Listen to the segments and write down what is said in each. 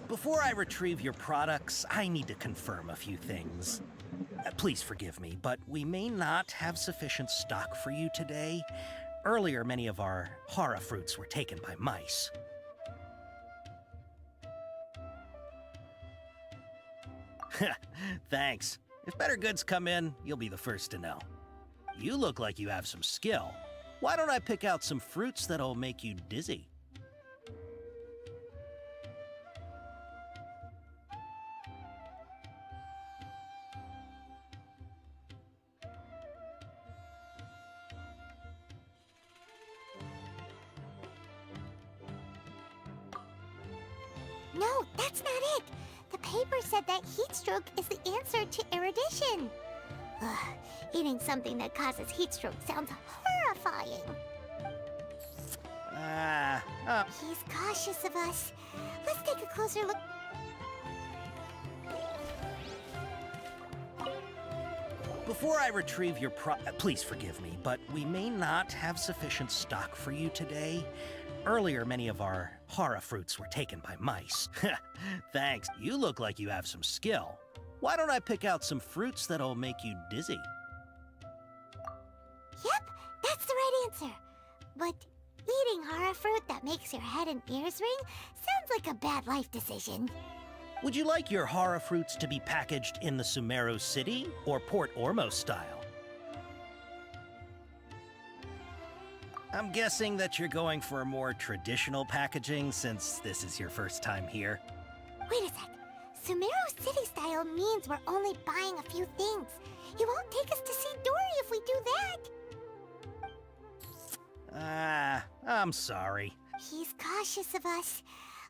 Before I retrieve your products, I need to confirm a few things. Please forgive me, but we may not have sufficient stock for you today. Earlier, many of our hara fruits were taken by mice. Thanks. If better goods come in, you'll be the first to know. You look like you have some skill. Why don't I pick out some fruits that'll make you dizzy? No, that's not it. The paper said that heat stroke is the answer to erudition. Ugh, eating something that causes heat stroke sounds horrifying. He's cautious of us. Let's take a closer look. Before I retrieve your please forgive me, but we may not have sufficient stock for you today. Earlier, many of our hara fruits were taken by mice. Thanks. You look like you have some skill. Why don't I pick out some fruits that'll make you dizzy? Yep, that's the right answer. But eating hara fruit that makes your head and ears ring sounds like a bad life decision. Would you like your hara fruits to be packaged in the Sumeru City or Port Ormos style? I'm guessing that you're going for a more traditional packaging since this is your first time here. Wait a sec. Sumeru City style means we're only buying a few things. He won't take us to see Dory if we do that. I'm sorry. He's cautious of us.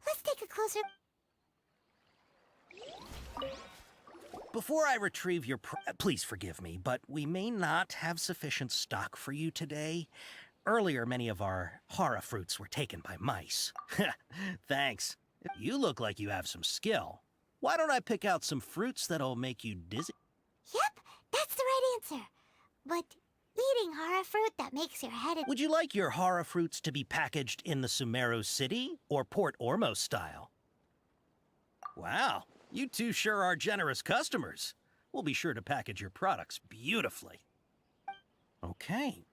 Let's take a closer... Before I retrieve your please forgive me, but we may not have sufficient stock for you today. Earlier, many of our hara fruits were taken by mice. Thanks. You look like you have some skill. Why don't I pick out some fruits that'll make you dizzy? Yep, that's the right answer. But eating hara fruit that makes your head... Would you like your hara fruits to be packaged in the Sumeru City or Port Ormos style? Wow, you two sure are generous customers. We'll be sure to package your products beautifully. Okay.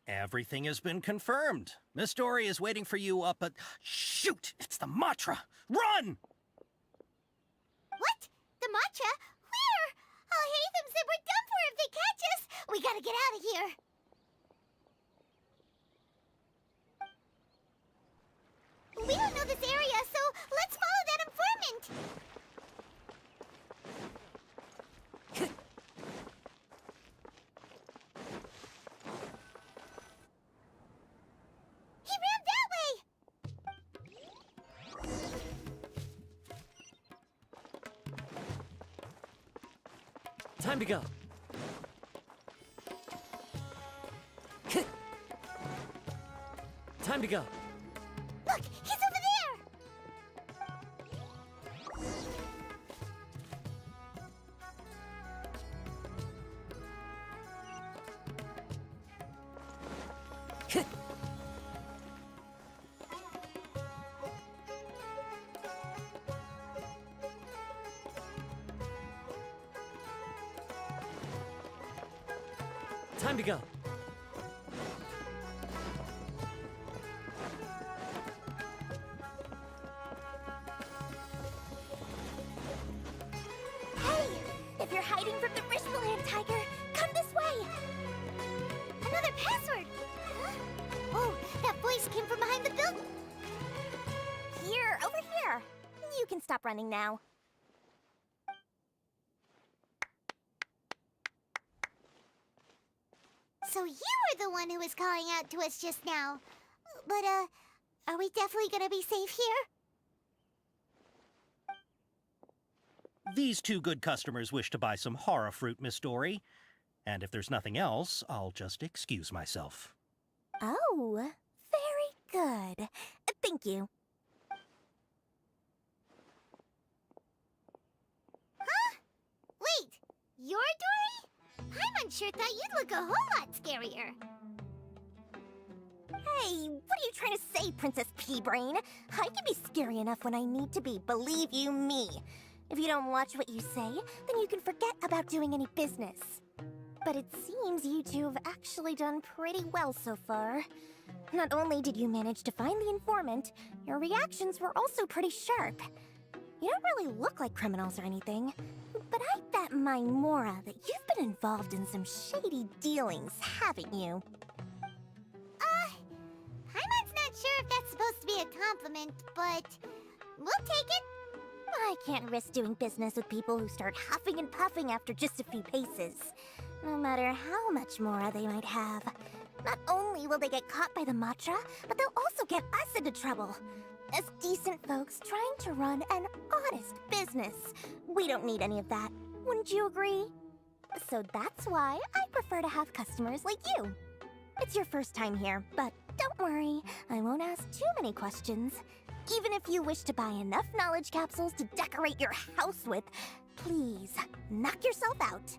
Everything has been confirmed. Miss Dory is waiting for you up at... Shoot! It's the Matra! Run! What? The matcha? Where? Oh, Hatham said we're done for if they catch us. We gotta get out of here. We don't know this area, so let's follow that informant. He ran that way. Time to go. Time to go. Look, he's over there. Time to go. Hey, if you're hiding from the Rishmaland tiger, come this way. Another password. Huh? Oh, that voice came from behind the building. Here, over here. You can stop running now. So you were the one who was calling out to us just now. But, are we definitely gonna be safe here? These two good customers wish to buy some hara fruit, Miss Dory. And if there's nothing else, I'll just excuse myself. Oh, very good. Thank you. Huh? Wait, you're Dory? Paimon sure thought you'd look a whole lot scarier. Hey, what are you trying to say, Princess Pea-Brain? I can be scary enough when I need to be, believe you me. If you don't watch what you say, then you can forget about doing any business. But it seems you two have actually done pretty well so far. Not only did you manage to find the informant, your reactions were also pretty sharp. You don't really look like criminals or anything, but I bet my Mora that you've been involved in some shady dealings, haven't you? Paimon's not sure if that's supposed to be a compliment, but we'll take it. I can't risk doing business with people who start huffing and puffing after just a few paces. No matter how much Mora they might have. Not only will they get caught by the Matra, but they'll also get us into trouble. As decent folks trying to run an honest business. We don't need any of that. Wouldn't you agree? So that's why I prefer to have customers like you. It's your first time here, but don't worry, I won't ask too many questions. Even if you wish to buy enough knowledge capsules to decorate your house with, please, knock yourself out.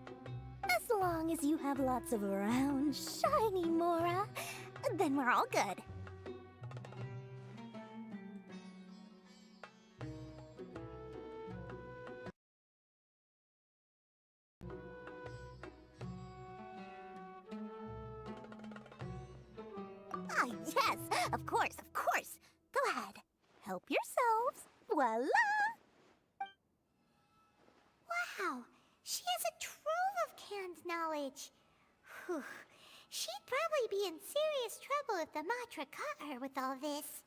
As long as you have lots of round, shiny Mora, then we're all good. Ah, yes, of course, of course. Go ahead, help yourselves. Voila! Wow, she has a trove of canned knowledge. Whew. She'd probably be in serious trouble if the Matra caught her with all this.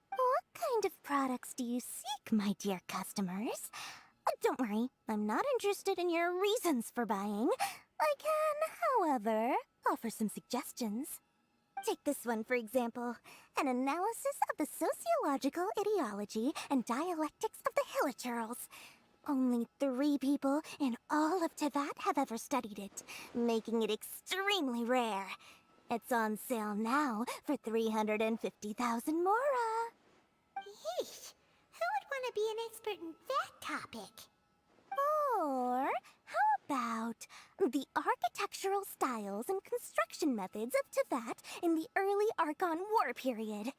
What kind of products do you seek, my dear customers? Don't worry, I'm not interested in your reasons for buying. I can, however, offer some suggestions. Take this one, for example. An analysis of the sociological ideology and dialectics of the Hilichurls. Only 3 people in all of Teyvat have ever studied it, making it extremely rare. It's on sale now for 350,000 Mora. Yeesh, who would want to be an expert in that topic? Or how about the architectural styles and construction methods of Teyvat in the early Archon War period?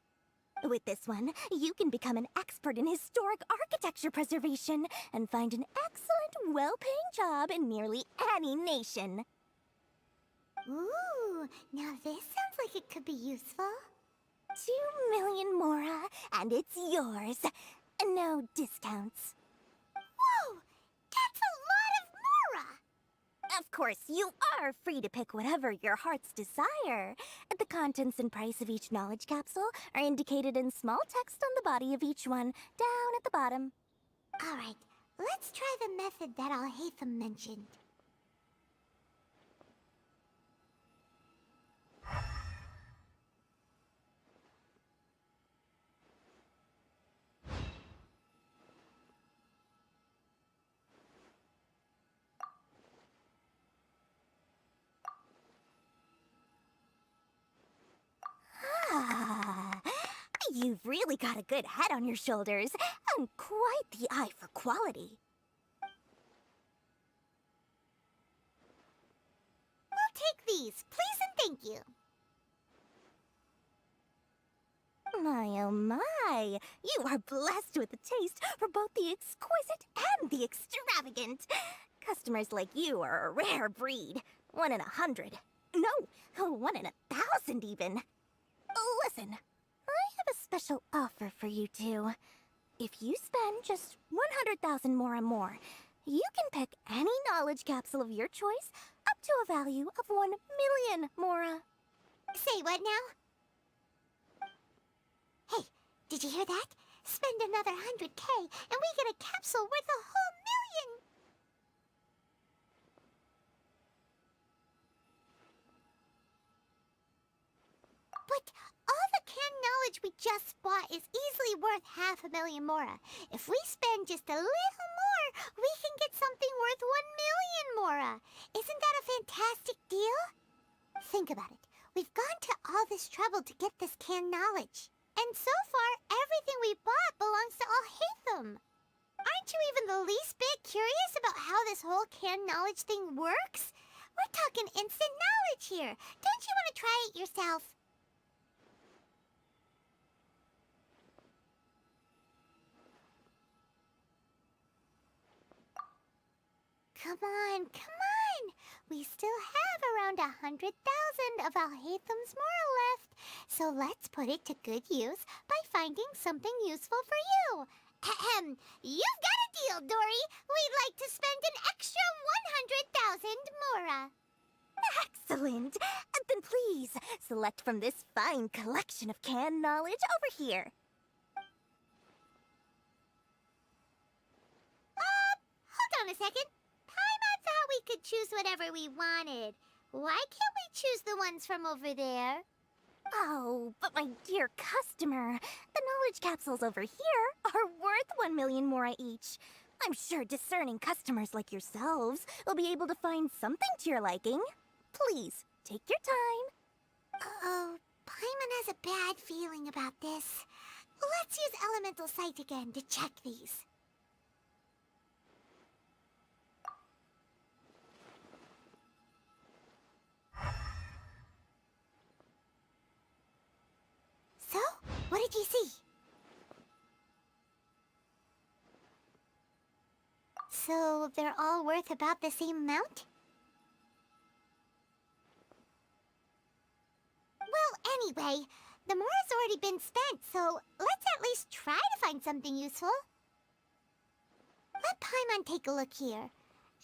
With this one, you can become an expert in historic architecture preservation and find an excellent, well-paying job in nearly any nation. Ooh, now this sounds like it could be useful. 2 million Mora, and it's yours. No discounts. Whoa, that's a lot of Mora! Of course, you are free to pick whatever your heart's desire. The contents and price of each knowledge capsule are indicated in small text on the body of each one, down at the bottom. All right, let's try the method that Alhaitham mentioned. Ah, you've really got a good head on your shoulders, and quite the eye for quality. We'll take these, please and thank you. My oh my, you are blessed with a taste for both the exquisite and the extravagant. Customers like you are a rare breed. 1 in 100. No, 1 in 1,000 even. Listen, I have a special offer for you two. If you spend just 100,000 more, you can pick any knowledge capsule of your choice up to a value of 1 million Mora. Say what now? Hey, did you hear that? Spend another 100K and we get a capsule worth a whole million! But all the canned knowledge we just bought is easily worth 500,000 Mora. If we spend just a little more, we can get something worth 1 million Mora. Isn't that a fantastic deal? Think about it. We've gone to all this trouble to get this canned knowledge. And so far, everything we bought belongs to Alhaitham. Aren't you even the least bit curious about how this whole canned knowledge thing works? We're talking instant knowledge here. Don't you want to try it yourself? come on, come on. We still have around 100,000 of Alhaitham's Mora left. So let's put it to good use by finding something useful for you. Ahem. You've got a deal, Dory. We'd like to spend an extra 100,000 Mora. Excellent. Then please, select from this fine collection of canned knowledge over here. Hold on a second. Paimon thought we could choose whatever we wanted. Why can't we choose the ones from over there? Oh, but my dear customer, the knowledge capsules over here are worth 1 million Mora each. I'm sure discerning customers like yourselves will be able to find something to your liking. Please, take your time. Uh-oh, Paimon has a bad feeling about this. Let's use Elemental Sight again to check these. So, what did you see? So, they're all worth about the same amount? Well, anyway, the Mora's already been spent, so let's at least try to find something useful. Let Paimon take a look here.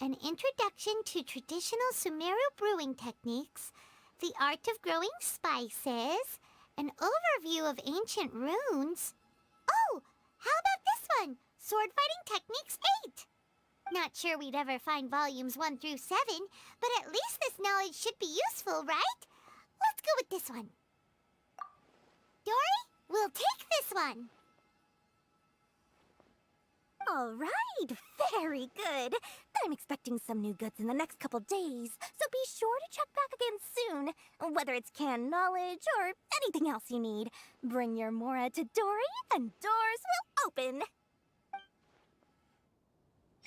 An introduction to traditional Sumeru brewing techniques, the art of growing spices, an overview of ancient runes. Oh, how about this one? Sword Fighting Techniques 8. Not sure we'd ever find volumes 1 through 7, but at least this knowledge should be useful, right? Let's go with this one. Dory, we'll take this one. All right, very good. I'm expecting some new goods in the next couple days, so be sure to check back again soon. Whether it's canned knowledge or anything else you need, bring your Mora to Dory and doors will open.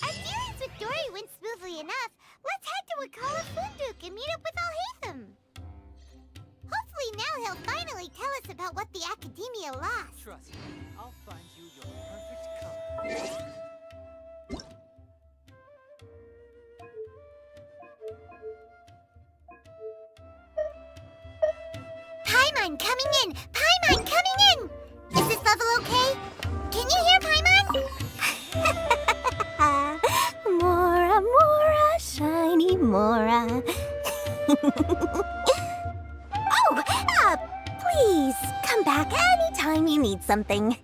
Our dealings with Dory went smoothly enough. Let's head to Wakala Funduk and meet up with Alhaitham. Hopefully now he'll finally tell us about what the Academia lost. Trust me, I'll find you your perfect color. Paimon coming in! Paimon coming in! Is this level okay? Can you hear Paimon? Mora, Mora, shiny Mora. Oh, please come back anytime you need something.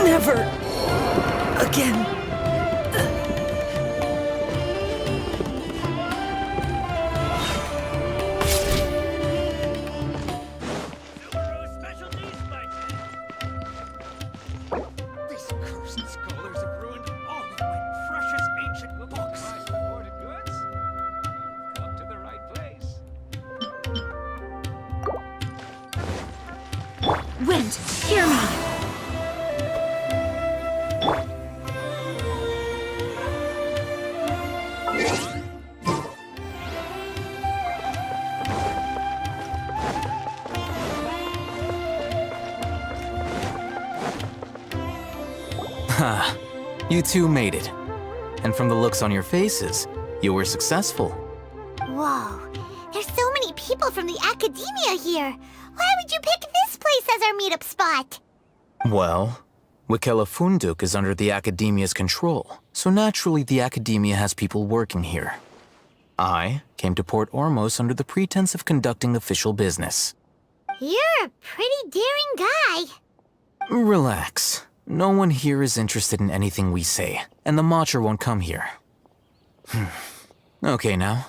Never again. These cursed scholars have ruined all of my precious ancient books. Imported goods? You've come to the right place. Wind, hear me. Ha! You two made it. And from the looks on your faces, you were successful. Whoa, there's so many people from the Academia here. Why would you pick this place as our meetup spot? Well, Wakela Funduk is under the Academia's control, so naturally the Academia has people working here. I came to Port Ormos under the pretense of conducting official business. You're a pretty daring guy. Relax. No one here is interested in anything we say, and the Matcha won't come here. Okay now,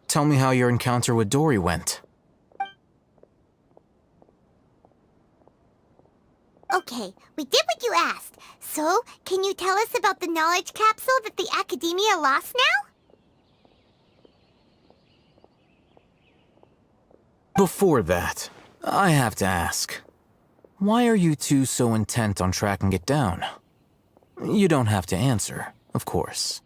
tell me how your encounter with Dory went. Okay, we did what you asked. So, can you tell us about the knowledge capsule that the Academia lost now? Before that, I have to ask, why are you two so intent on tracking it down? You don't have to answer, of course.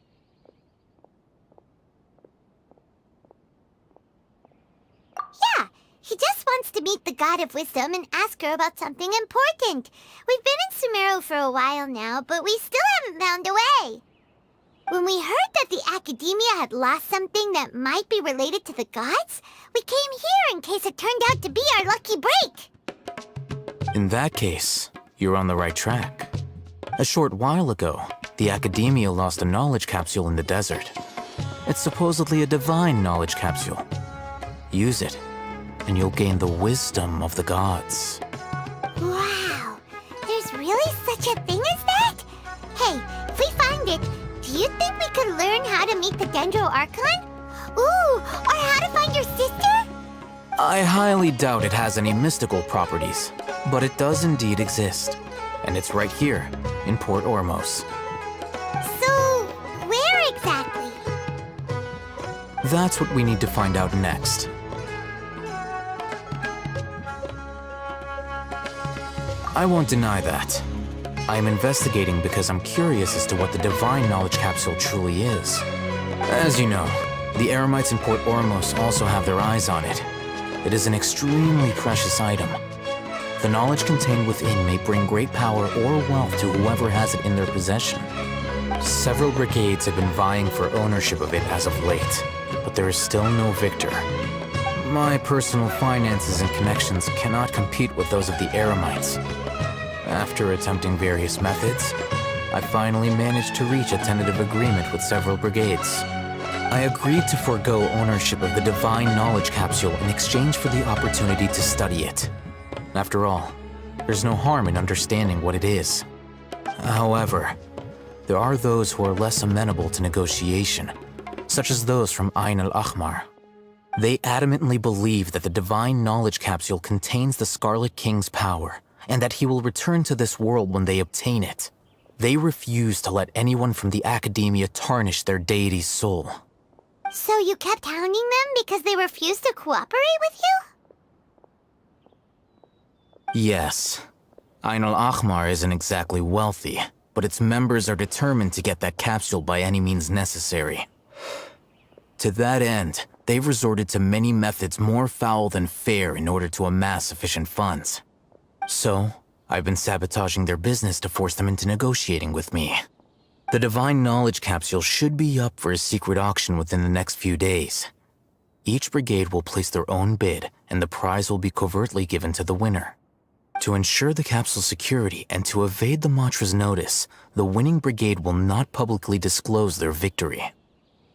Yeah, he just wants to meet the God of Wisdom and ask her about something important. We've been in Sumeru for a while now, but we still haven't found a way. When we heard that the Academia had lost something that might be related to the gods, we came here in case it turned out to be our lucky break. In that case, you're on the right track. A short while ago, the Academia lost a knowledge capsule in the desert. It's supposedly a divine knowledge capsule. Use it, and you'll gain the wisdom of the gods. Wow, there's really such a thing as that? Hey, if we find it, do you think we could learn how to meet the Dendro Archon? Ooh, or how to find your sister? I highly doubt it has any mystical properties, but it does indeed exist. And it's right here, in Port Ormos. So, where exactly? That's what we need to find out next. I won't deny that. I am investigating because I'm curious as to what the divine knowledge capsule truly is. As you know, the Eremites in Port Ormos also have their eyes on it. It is an extremely precious item. The knowledge contained within may bring great power or wealth to whoever has it in their possession. Several brigades have been vying for ownership of it as of late, but there is still no victor. My personal finances and connections cannot compete with those of the Eremites. After attempting various methods, I finally managed to reach a tentative agreement with several brigades. I agreed to forego ownership of the divine knowledge capsule in exchange for the opportunity to study it. After all, there's no harm in understanding what it is. However, there are those who are less amenable to negotiation, such as those from Ain al-Ahmar. They adamantly believe that the divine knowledge capsule contains the Scarlet King's power, and that he will return to this world when they obtain it. They refuse to let anyone from the Academia tarnish their deity's soul. So you kept hounding them because they refused to cooperate with you? Yes. Ain al-Ahmar isn't exactly wealthy, but its members are determined to get that capsule by any means necessary. To that end, they've resorted to many methods more foul than fair in order to amass sufficient funds. So, I've been sabotaging their business to force them into negotiating with me. The divine knowledge capsule should be up for a secret auction within the next few days. Each brigade will place their own bid, and the prize will be covertly given to the winner. To ensure the capsule's security and to evade the Matra's notice, the winning brigade will not publicly disclose their victory.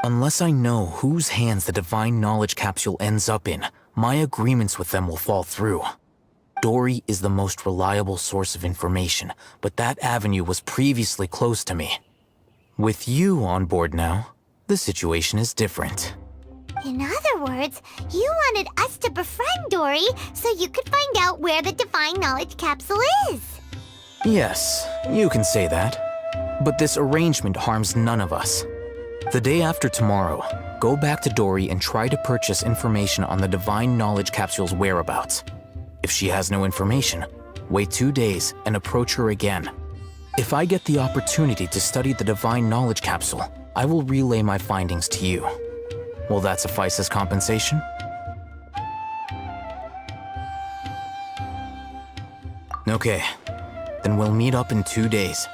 Unless I know whose hands the divine knowledge capsule ends up in, my agreements with them will fall through. Dory is the most reliable source of information, but that avenue was previously closed to me. With you on board now, the situation is different. In other words, you wanted us to befriend Dory so you could find out where the divine knowledge capsule is. Yes, you can say that. But this arrangement harms none of us. The day after tomorrow, go back to Dory and try to purchase information on the divine knowledge capsule's whereabouts. If she has no information, wait 2 days and approach her again. If I get the opportunity to study the divine knowledge capsule, I will relay my findings to you. Will that suffice as compensation? Okay, then we'll meet up in 2 days.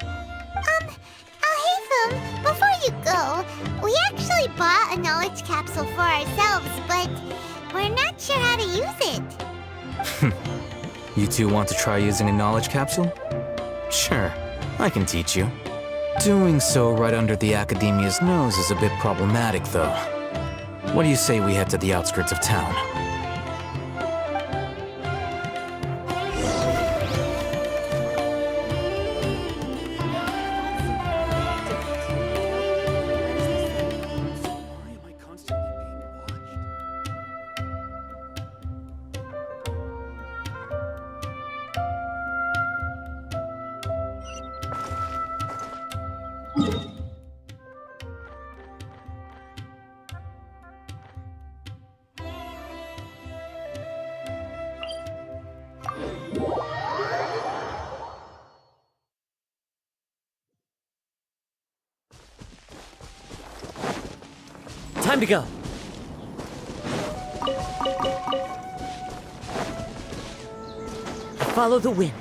Alhaitham, before you go, we actually bought a knowledge capsule for ourselves, but we're not sure how to use it. You two want to try using a knowledge capsule? Sure, I can teach you. Doing so right under the Academia's nose is a bit problematic, though. What do you say we head to the outskirts of town? Why am I constantly being watched? Time to go. Follow the wind.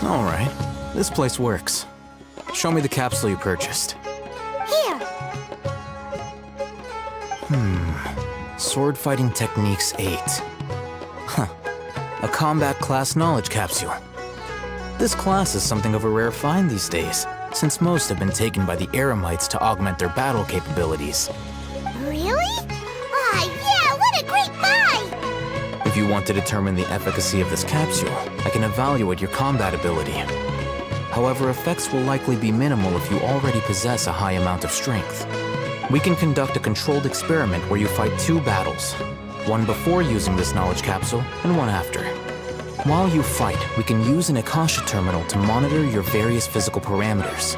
All right, this place works. Show me the capsule you purchased. Here. Sword Fighting Techniques 8. Huh. A combat class knowledge capsule. This class is something of a rare find these days, since most have been taken by the Eremites to augment their battle capabilities. Really? Ah, yeah, what a great buy! If you want to determine the efficacy of this capsule, I can evaluate your combat ability. However, effects will likely be minimal if you already possess a high amount of strength. We can conduct a controlled experiment where you fight 2 battles, one before using this knowledge capsule and one after. While you fight, we can use an Akasha terminal to monitor your various physical parameters.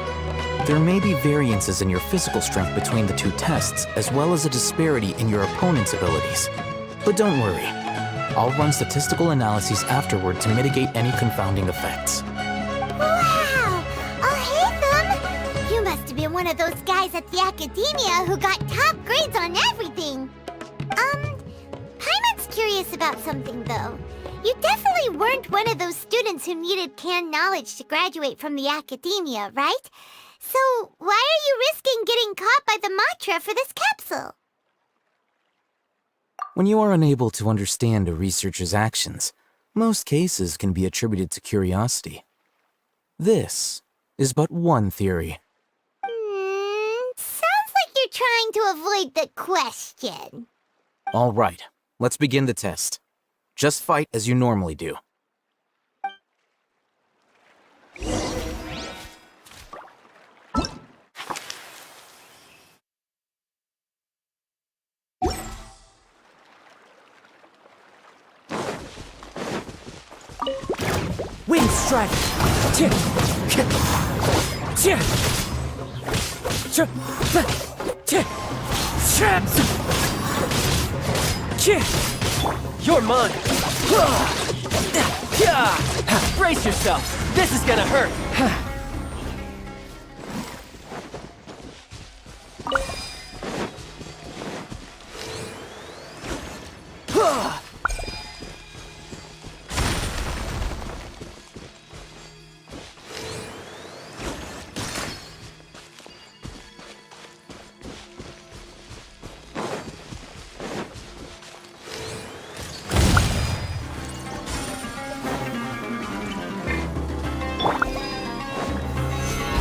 There may be variances in your physical strength between the 2 tests, as well as a disparity in your opponent's abilities. But don't worry, I'll run statistical analyses afterward to mitigate any confounding effects. Wow! Oh, hey, Thumb! You must have been one of those guys at the academia who got top grades on everything. Paimon's curious about something, though. You definitely weren't one of those students who needed canned knowledge to graduate from the academia, right? So why are you risking getting caught by the Matra for this capsule? When you are unable to understand a researcher's actions, most cases can be attributed to curiosity. This is but one theory. Sounds like you're trying to avoid the question. All right, let's begin the test. Just fight as you normally do. Wind strike. Tip. Tip. Tip. Tip. Tip. You're mine. Brace yourself. This is gonna hurt.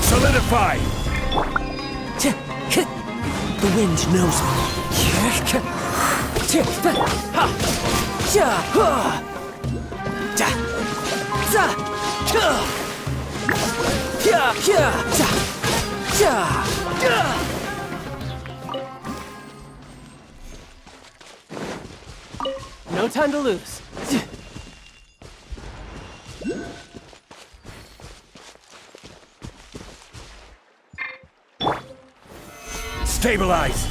Solidify! The wind knows me. No time to lose. Stabilize!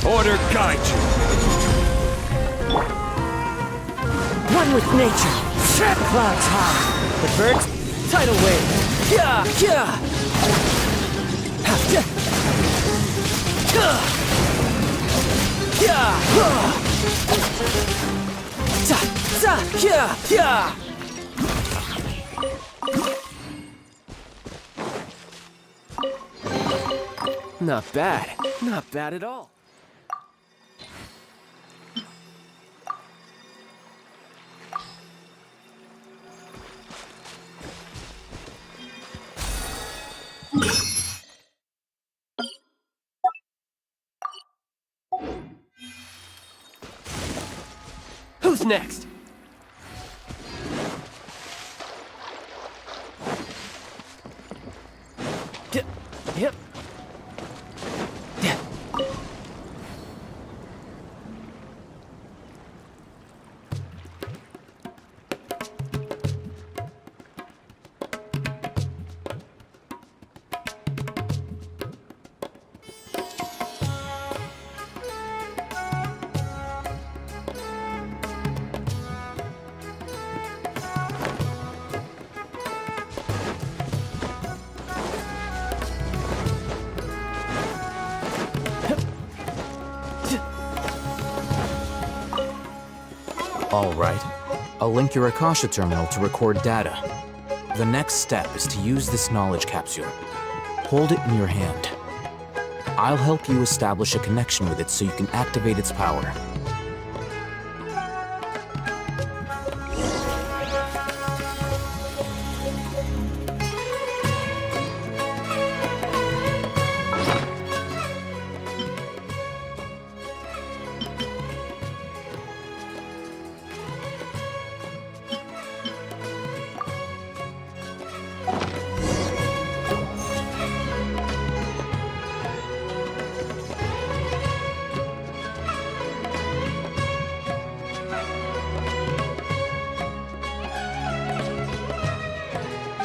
Order guide you! One with nature. Clouds high. The birds, tidal wave. Not bad. Not bad at all. Who's next? Yep. All right. I'll link your Akasha terminal to record data. The next step is to use this knowledge capsule. Hold it in your hand. I'll help you establish a connection with it so you can activate its power.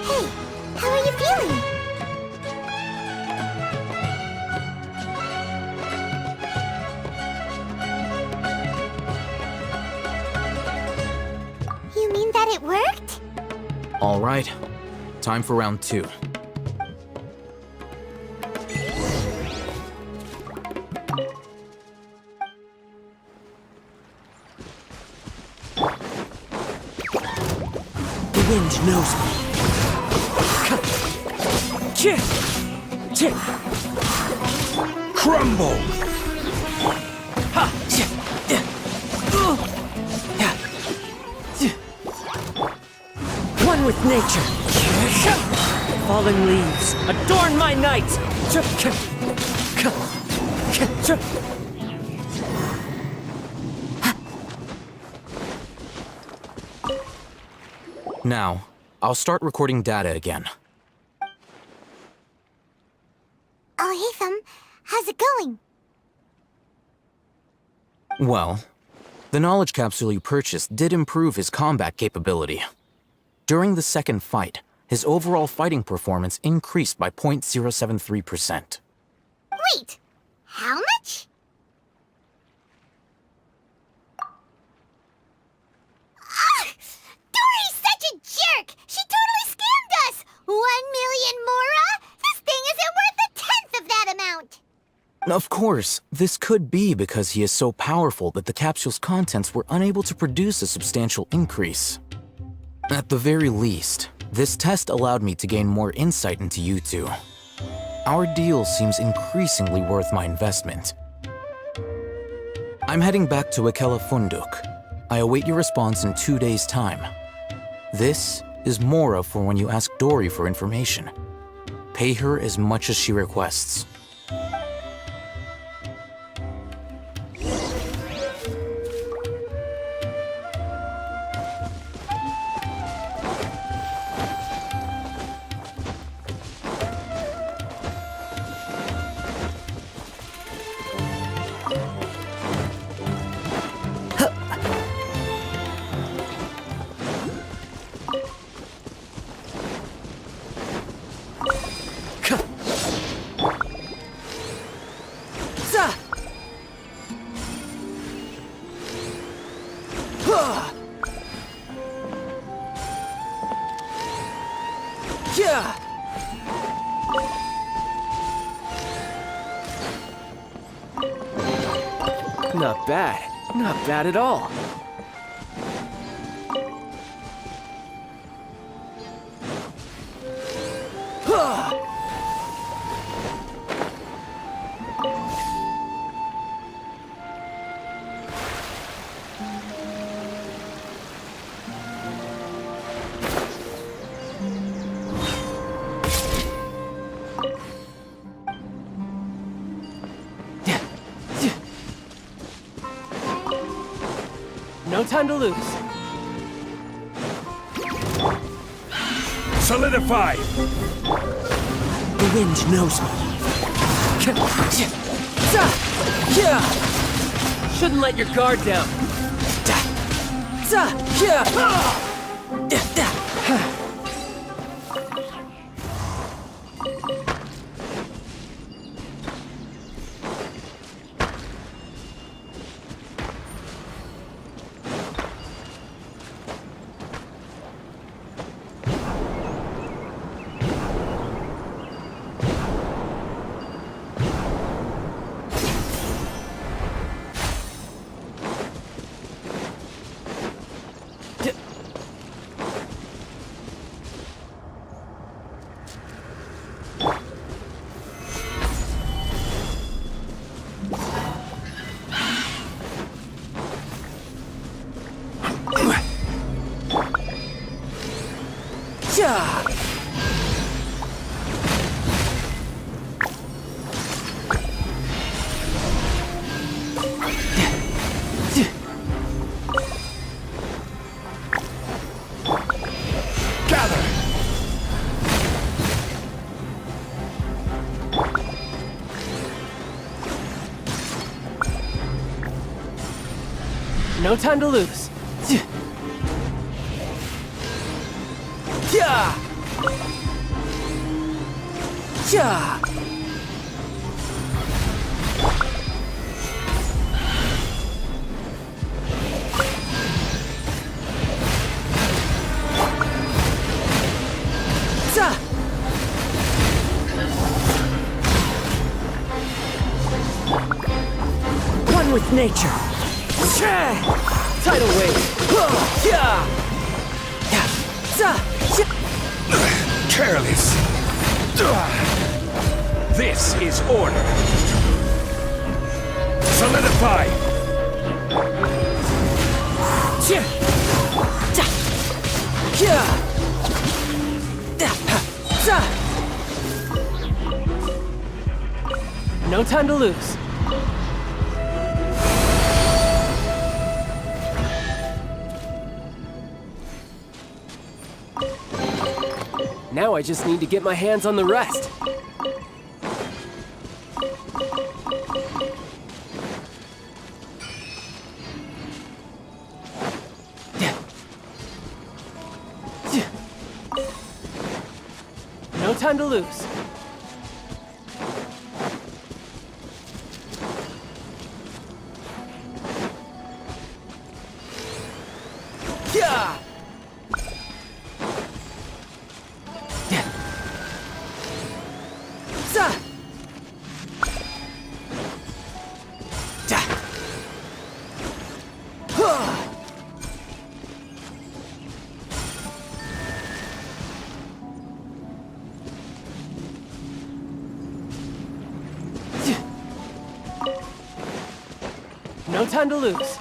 Hey, how are you feeling? You mean that it worked? All right. Time for round 2. The wind knows me. Crumble! One with nature. Fallen leaves adorn my night. Now, I'll start recording data again. Oh, Hatham, how's it going? Well, the knowledge capsule you purchased did improve his combat capability. During the second fight, his overall fighting performance increased by 0.073%. Wait, how much? Ah! Dory's such a jerk! She totally scammed us! 1 million mora? This thing isn't worth a tenth of that amount! Of course, this could be because he is so powerful that the capsule's contents were unable to produce a substantial increase. At the very least, this test allowed me to gain more insight into you two. Our deal seems increasingly worth my investment. I'm heading back to Akela Funduk. I await your response in 2 days' time. This is Mora for when you ask Dory for information. Pay her as much as she requests. Not bad. Not bad at all. No time to lose. Solidify! The wind knows me. Shouldn't let your guard down. Gather! No time to lose. One with nature. Tidal wave. Careless! This is order! Solidify! No time to lose. Now I just need to get my hands on the rest. No time to lose. No time to lose.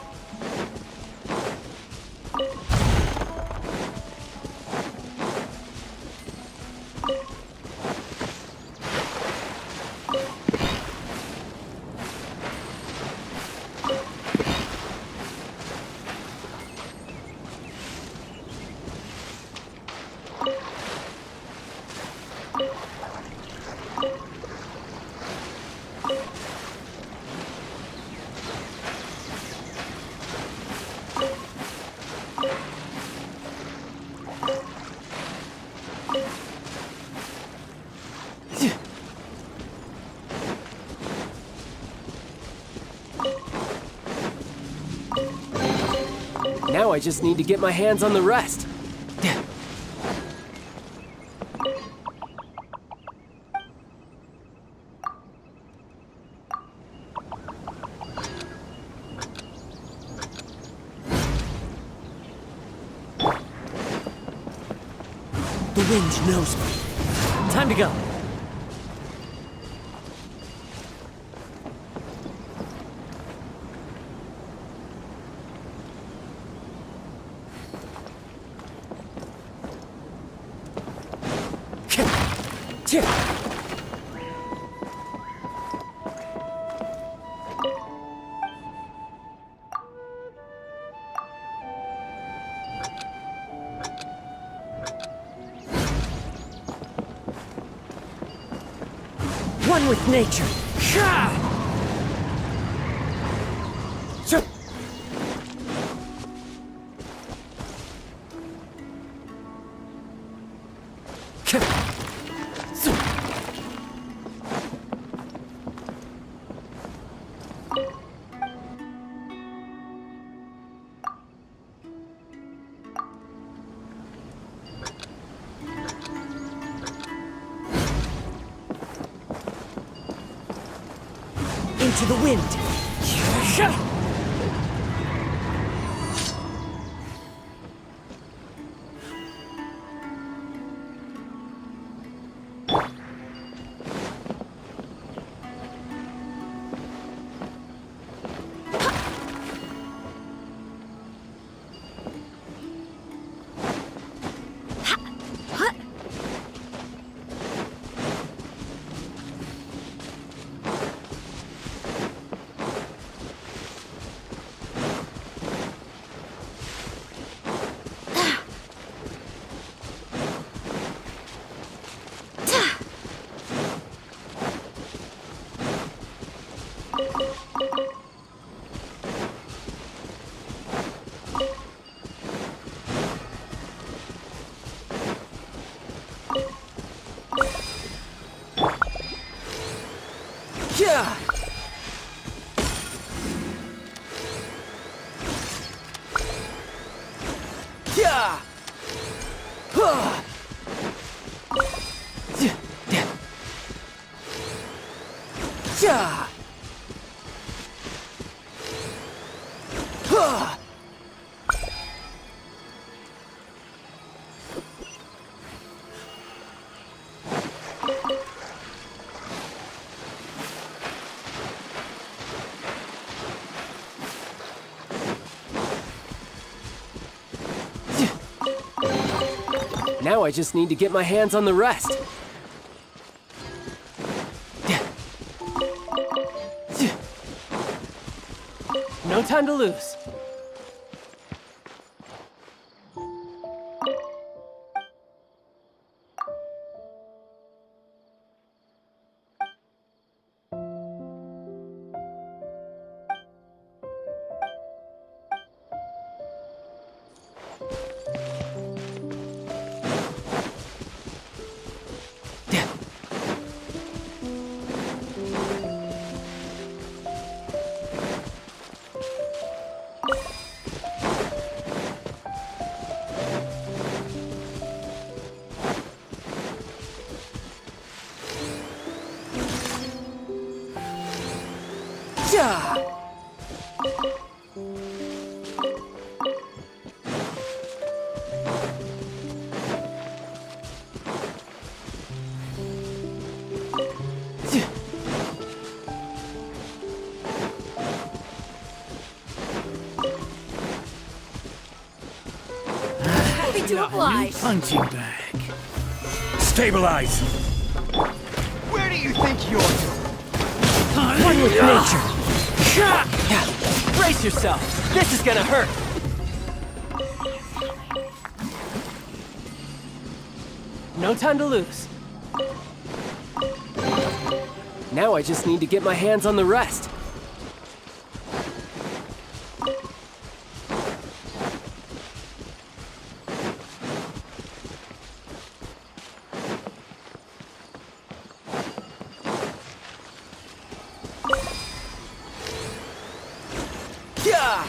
Now I just need to get my hands on the rest. The wind knows me. Time to go. One with nature. Into the wind. Yeah! Yeah! Huh! Yeah! Huh! Now I just need to get my hands on the rest. No time to lose. Yeah! Happy to oblige. Punching bag. Stabilize. Where do you think you're going? One with nature. Brace yourself. This is gonna hurt. No time to lose. Now I just need to get my hands on the rest. Yeah!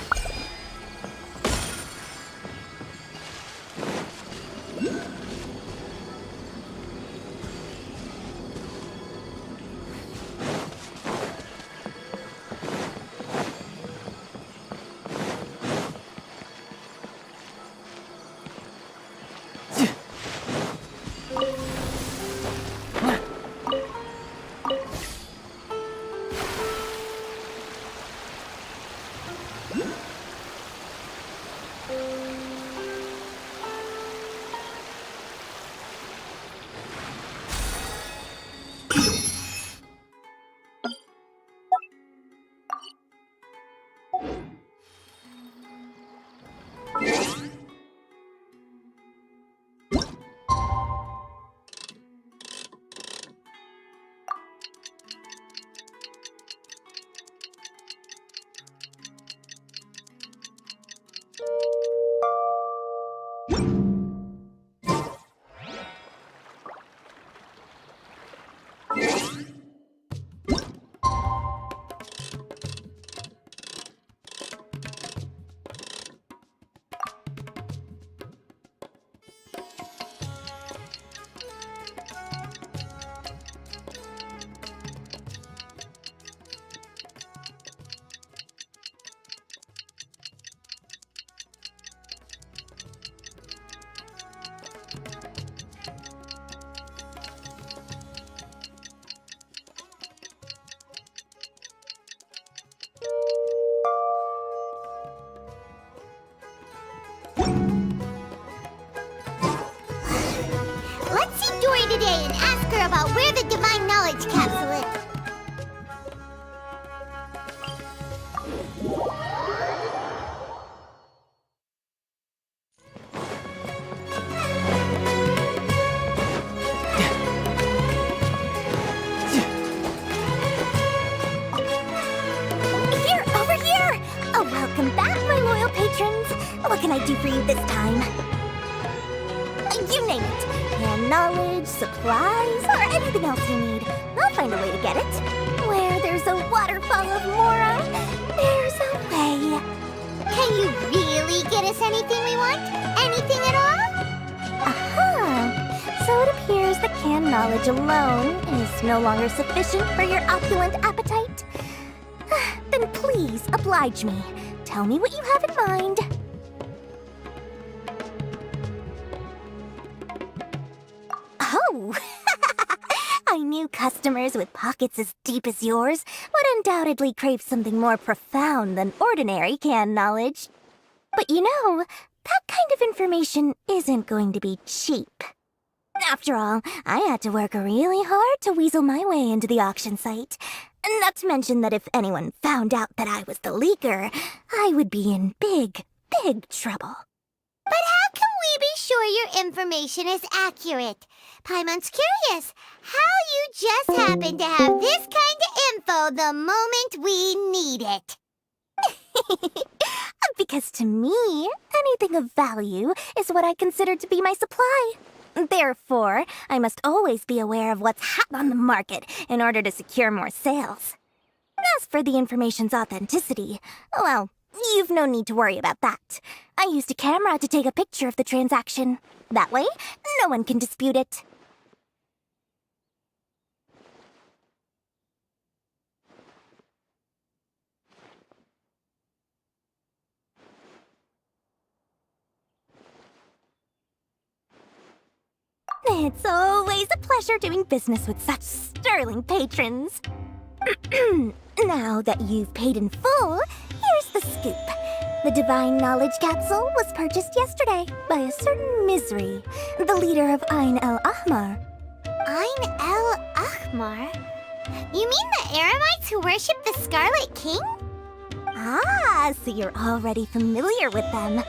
Dory and ask her about where the Divine Knowledge Capsule is. Here, over here! Oh, welcome back, my loyal patrons. What can I do for you this time? You name it. Hand knowledge, supplies, or anything else you need. I'll find a way to get it. Where there's a waterfall of Mora, there's a way. Can you really get us anything we want? Anything at all? Aha! So it appears that canned knowledge alone is no longer sufficient for your opulent appetite. Then please, oblige me. Tell me what you have in mind. Oh! I knew customers with pockets as deep as yours would undoubtedly crave something more profound than ordinary canned knowledge. But you know, that kind of information isn't going to be cheap. After all, I had to work really hard to weasel my way into the auction site. Not to mention that if anyone found out that I was the leaker, I would be in big, big trouble. But how can we be sure your information is accurate? Paimon's curious how you just happen to have this kind of info the moment we need it. Because to me, anything of value is what I consider to be my supply. Therefore, I must always be aware of what's hot on the market in order to secure more sales. As for the information's authenticity, well, you've no need to worry about that. I used a camera to take a picture of the transaction. That way, no one can dispute it. It's always a pleasure doing business with such sterling patrons. Now that you've paid in full, here's the scoop. The Divine Knowledge Capsule was purchased yesterday by a certain Misery, the leader of Ain el-Ahmar. Ain el-Ahmar? You mean the Eremites who worship the Scarlet King? Ah, so you're already familiar with them.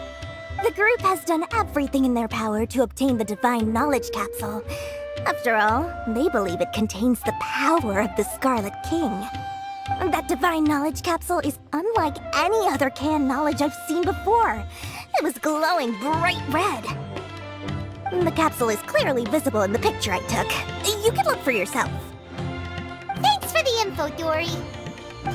The group has done everything in their power to obtain the Divine Knowledge Capsule. After all, they believe it contains the power of the Scarlet King. That Divine Knowledge Capsule is unlike any other canned knowledge I've seen before. It was glowing bright red. The capsule is clearly visible in the picture I took. You can look for yourself. Thanks for the info, Dory.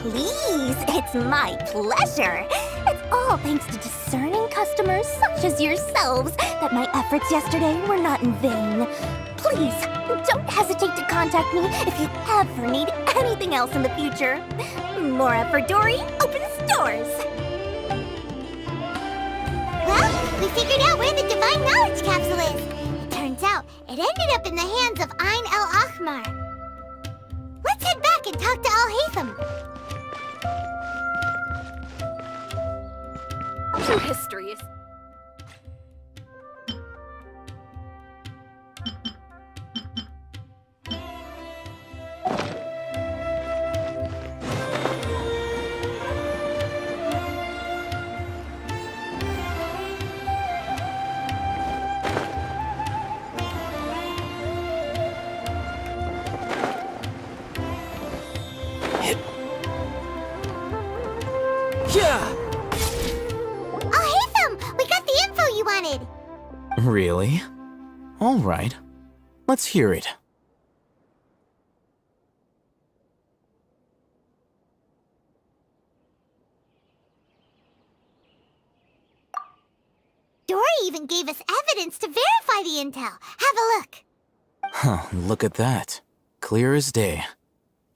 Please, it's my pleasure. It's all thanks to discerning customers such as yourselves that my efforts yesterday were not in vain. Please, don't hesitate to contact me if you ever need anything else in the future. Mora for Dory opens doors. Well, we figured out where the Divine Knowledge Capsule is. It turns out it ended up in the hands of Ain el-Ahmar. Let's head back and talk to Al-Haytham. True history is... Al-Haytham, we got the info you wanted. Really? All right. Let's hear it. Dory even gave us evidence to verify the intel. Have a look. Huh, look at that. Clear as day.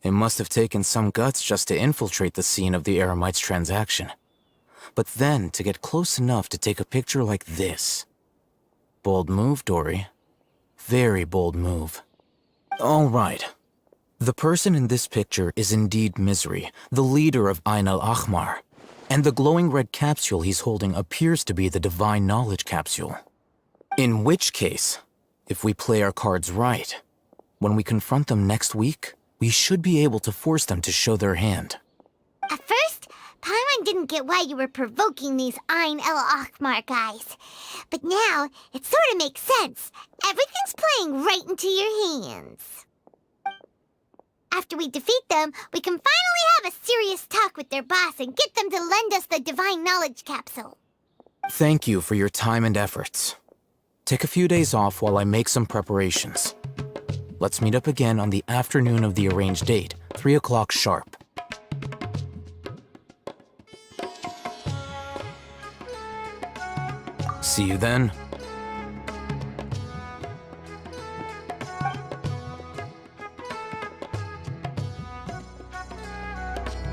It must have taken some guts just to infiltrate the scene of the Eremites' transaction. But then to get close enough to take a picture like this. Bold move, Dory. Very bold move. All right. The person in this picture is indeed Misery, the leader of Ain el-Ahmar. And the glowing red capsule he's holding appears to be the Divine Knowledge Capsule. In which case, if we play our cards right, When we confront them next week, we should be able to force them to show their hand. At first, Paimon didn't get why you were provoking these Ein El Akmar guys. But now, it sort of makes sense. Everything's playing right into your hands. After we defeat them, we can finally have a serious talk with their boss and get them to lend us the Divine Knowledge Capsule. Thank you for your time and efforts. Take a few days off while I make some preparations. Let's meet up again on the afternoon of the arranged date, 3 o'clock sharp. See you then.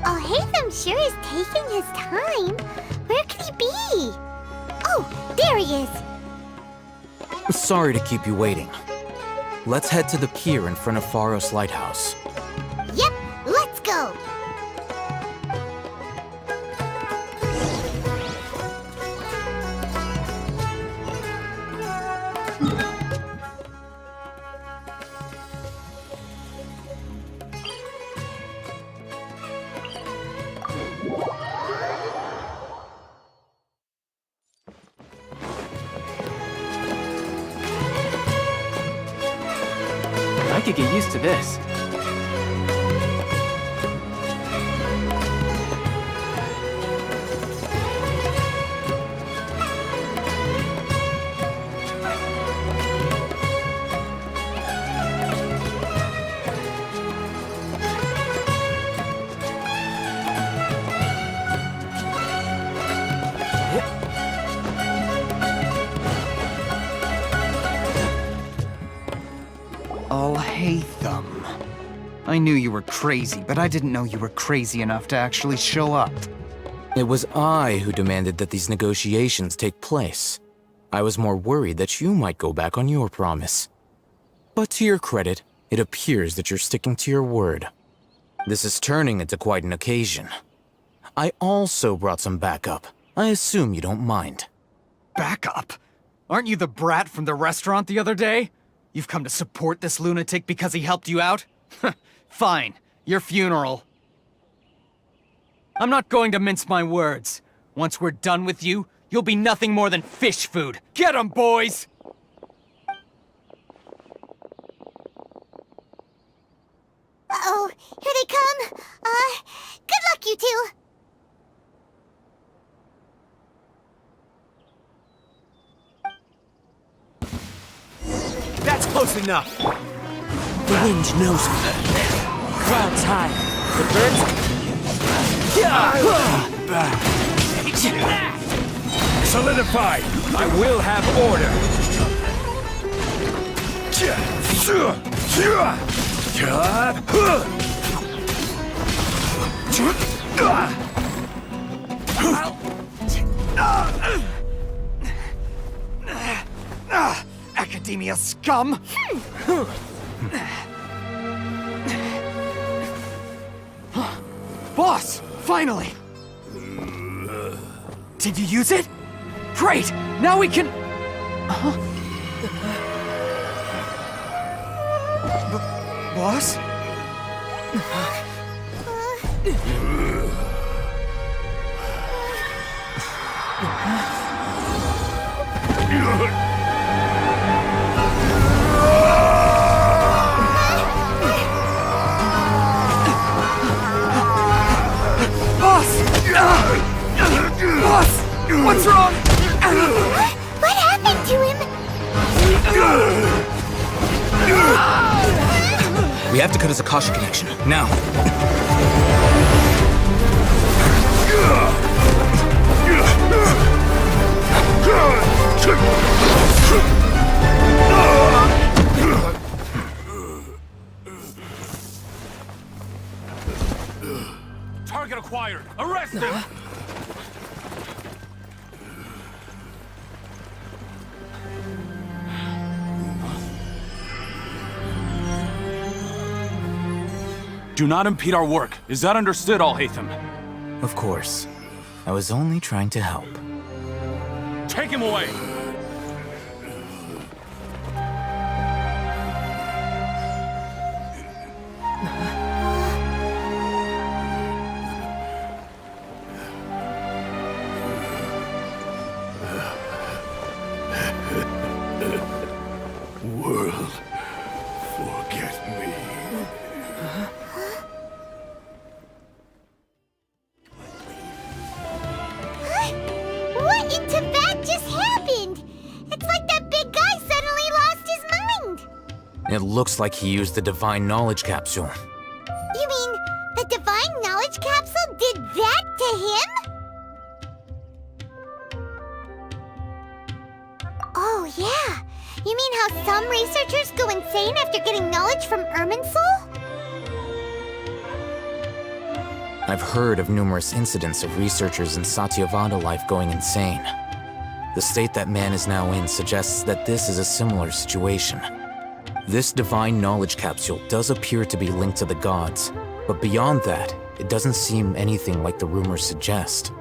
Oh, Haytham sure is taking his time. Where could he be? Oh, there he is. Sorry to keep you waiting. Let's head to the pier in front of Faros Lighthouse. Yep, let's go. I could get used to this. Oh, Haytham. I knew you were crazy, but I didn't know you were crazy enough to actually show up. It was I who demanded that these negotiations take place. I was more worried that you might go back on your promise. But to your credit, it appears that you're sticking to your word. This is turning into quite an occasion. I also brought some backup. I assume you don't mind. Backup? Aren't you the brat from the restaurant the other day? You've come to support this lunatic because he helped you out? Fine, your funeral. I'm not going to mince my words. Once we're done with you, you'll be nothing more than fish food. Get 'em, boys! Uh-oh, here they come. Good luck, you two. That's close enough. The wind knows me. Clouds high. The birds... Solidified. I will have order. Academia scum! Boss! Finally! Did you use it? Great! Now we can... Boss? Boss! What's wrong? What happened to him? We have to cut his Akasha connection, now. Target acquired. Arrest him. Do not impede our work. Is that understood, Al-Haytham? Of course. I was only trying to help. Take him away! in Tibet just happened. It's like that big guy suddenly lost his mind. It looks like he used the Divine Knowledge Capsule. You mean the Divine Knowledge Capsule did that to him? Oh, yeah. You mean how some researchers go insane after getting knowledge from Irminsul? I've heard of numerous incidents of researchers in Satyavada life going insane. The state that man is now in suggests that this is a similar situation. This Divine Knowledge Capsule does appear to be linked to the gods, but beyond that, it doesn't seem anything like the rumors suggest.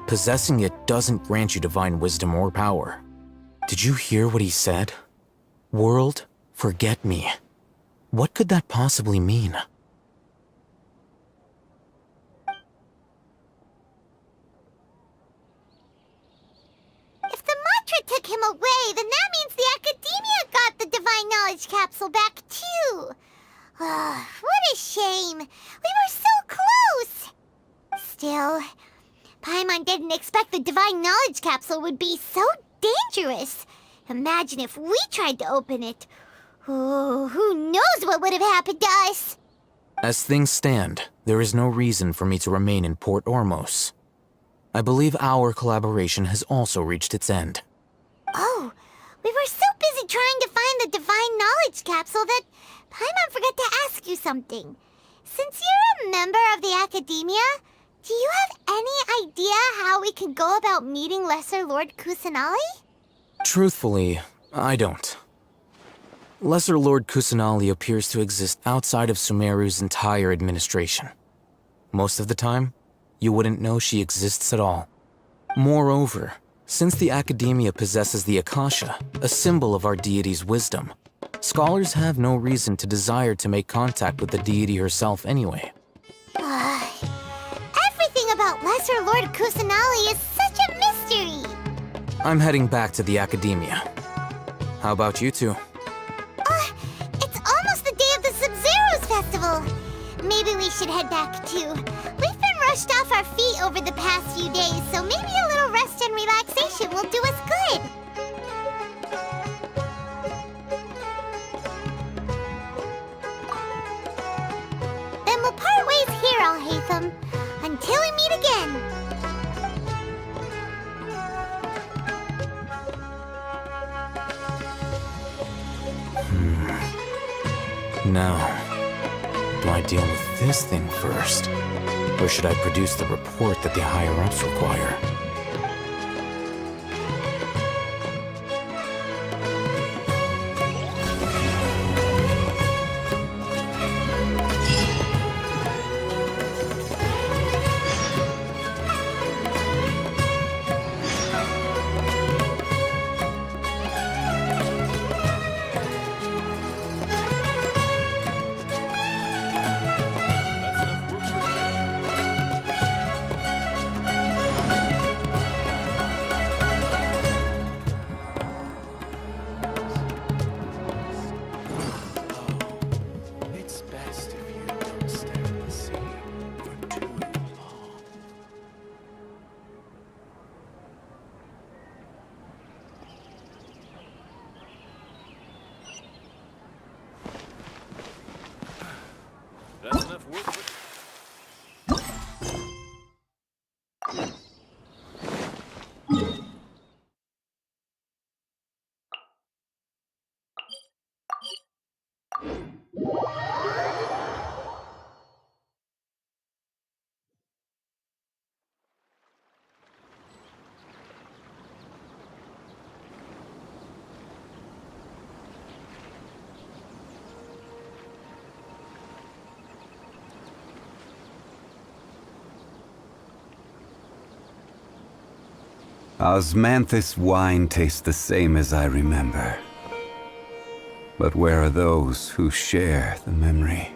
Possessing it doesn't grant you divine wisdom or power. Did you hear what he said? World, forget me. What could that possibly mean? If the mantra took him away, then that means the Academia got the Divine Knowledge Capsule back too. What a shame. We were so close. Still, Paimon didn't expect the Divine Knowledge Capsule would be so dangerous. Imagine if we tried to open it. Oh, who knows what would have happened to us? As things stand, there is no reason for me to remain in Port Ormos. I believe our collaboration has also reached its end. Oh, we were so busy trying to find the Divine Knowledge Capsule that Paimon forgot to ask you something. Since you're a member of the Academia, do you have any idea how we can go about meeting Lesser Lord Kusanali? Truthfully, I don't. Lesser Lord Kusanali appears to exist outside of Sumeru's entire administration. Most of the time, you wouldn't know she exists at all. Moreover, since the Academia possesses the Akasha, a symbol of our deity's wisdom, scholars have no reason to desire to make contact with the deity herself anyway. Everything about Lesser Lord Kusanali is such a mystery! I'm heading back to the Academia. How about you two? It's almost the day of the Sub-Zeros Festival. Maybe we should head back too. We've been rushed off our feet over the past few days, so maybe a little rest and relaxation will do us good. Then we'll part ways here, Alhaitham, until we meet again. Now, do I deal with this thing first? Or should I produce the report that the higher-ups require? It's best if you don't stare at the sea for too long. That's enough work for... Osmanthus wine tastes the same as I remember. But where are those who share the memory?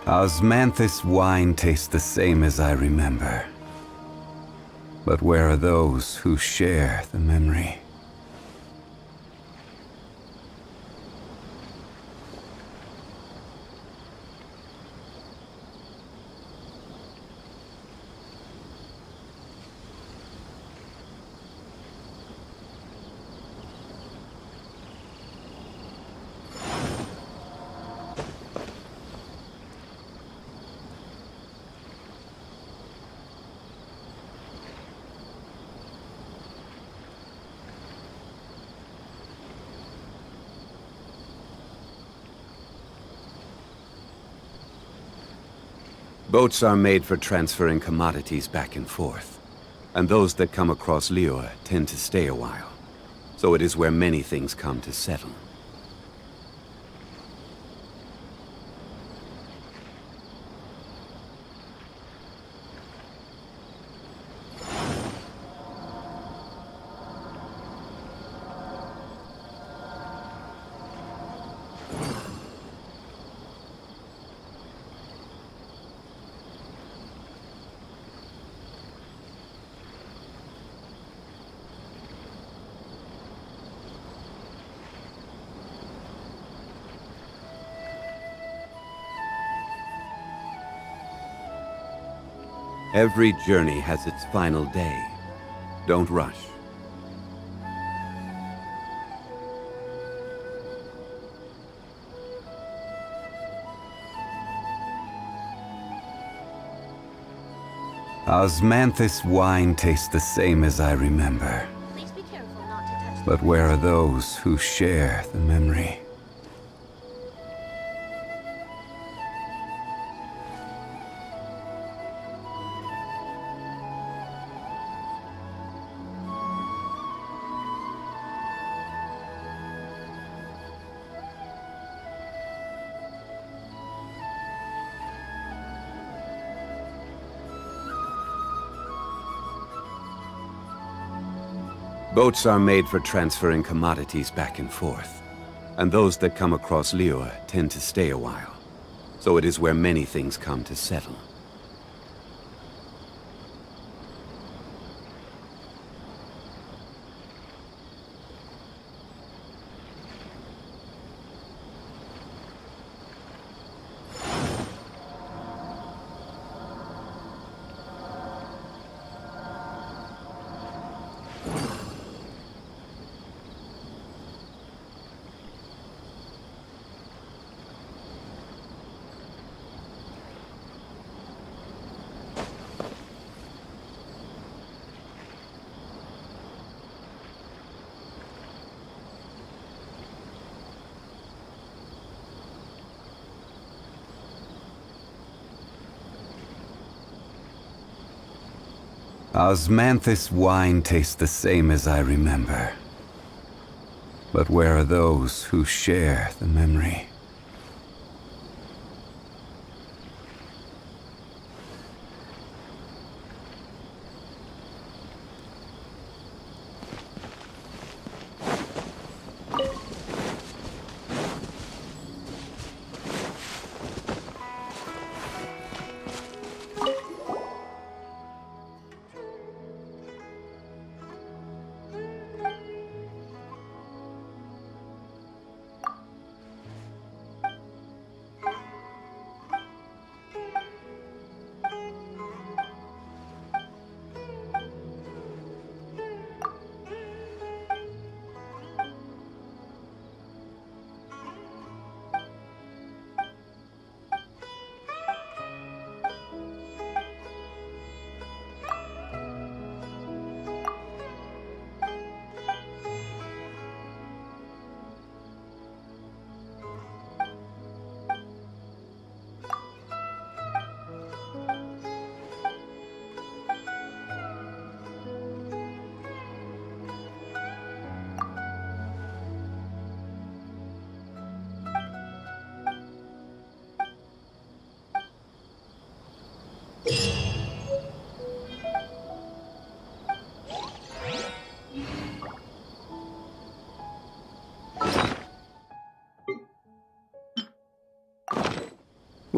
Osmanthus wine tastes the same as I remember. But where are those who share the memory? Boats are made for transferring commodities back and forth, and those that come across Liyue tend to stay a while. So it is where many things come to settle. Every journey has its final day. Don't rush. Osmanthus wine tastes the same as I remember. Please be careful not to touch But where are those who share the memory? Boats are made for transferring commodities back and forth, and those that come across Liyue tend to stay a while. So it is where many things come to settle. Osmanthus wine tastes the same as I remember. But where are those who share the memory?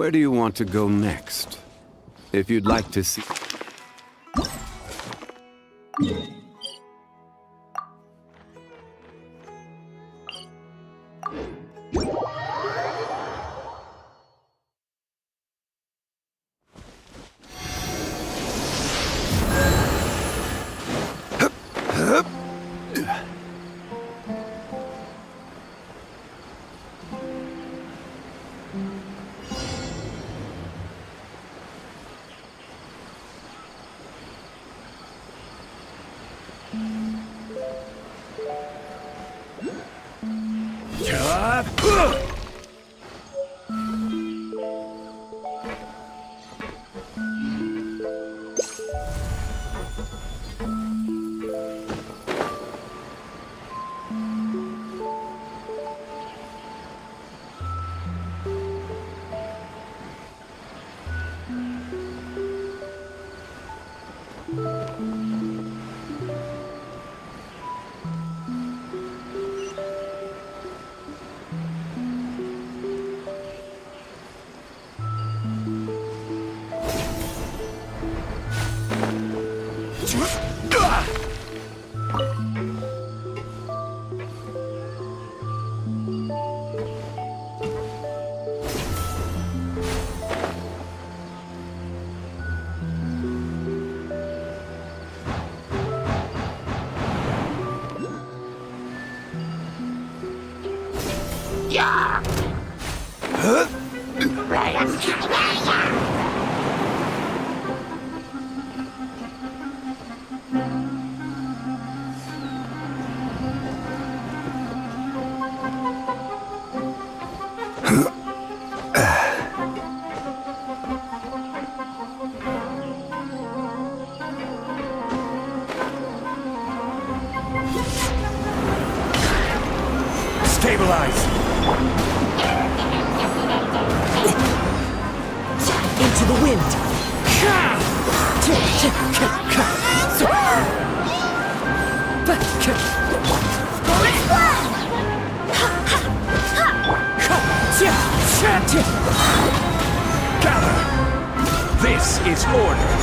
Where do you want to go next? If you'd like to see... Stabilize! Into the wind! Gather! This is order!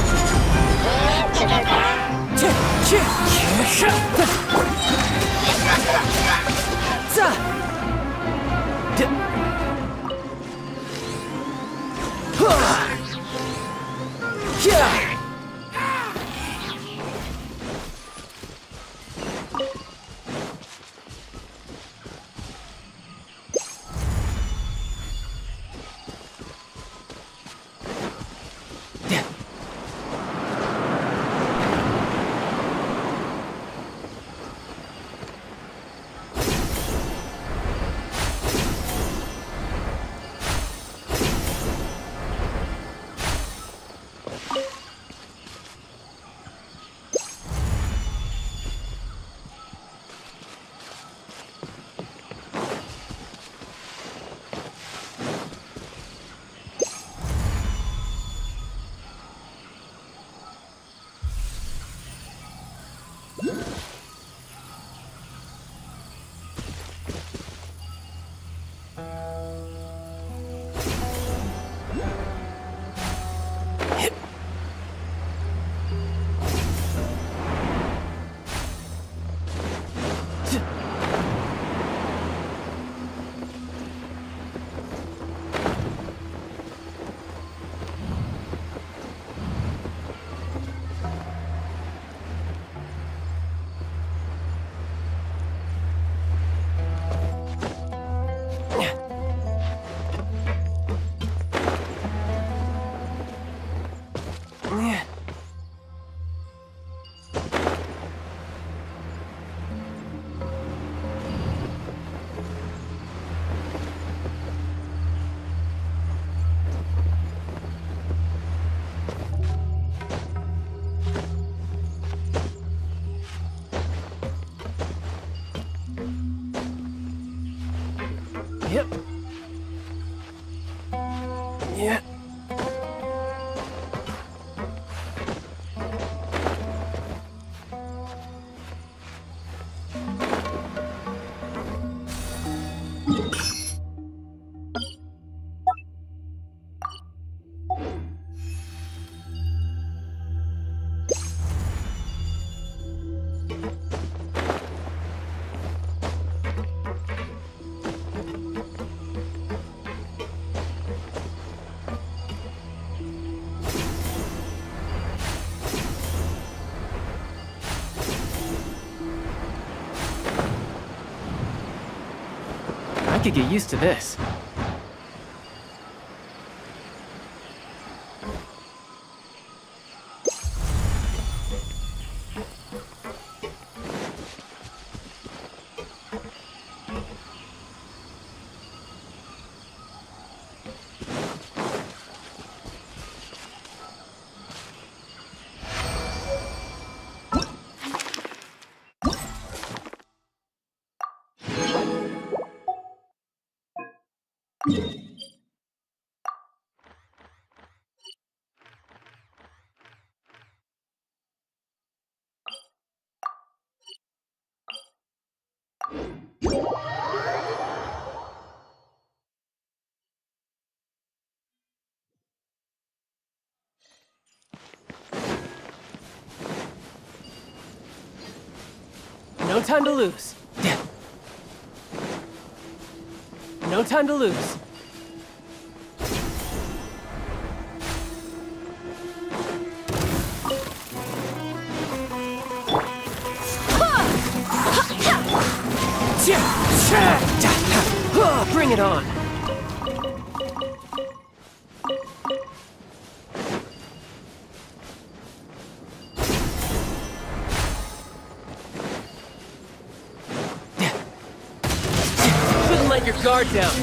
could get used to this. No time to lose. No time to lose. Bring it on. Shouldn't let your guard down.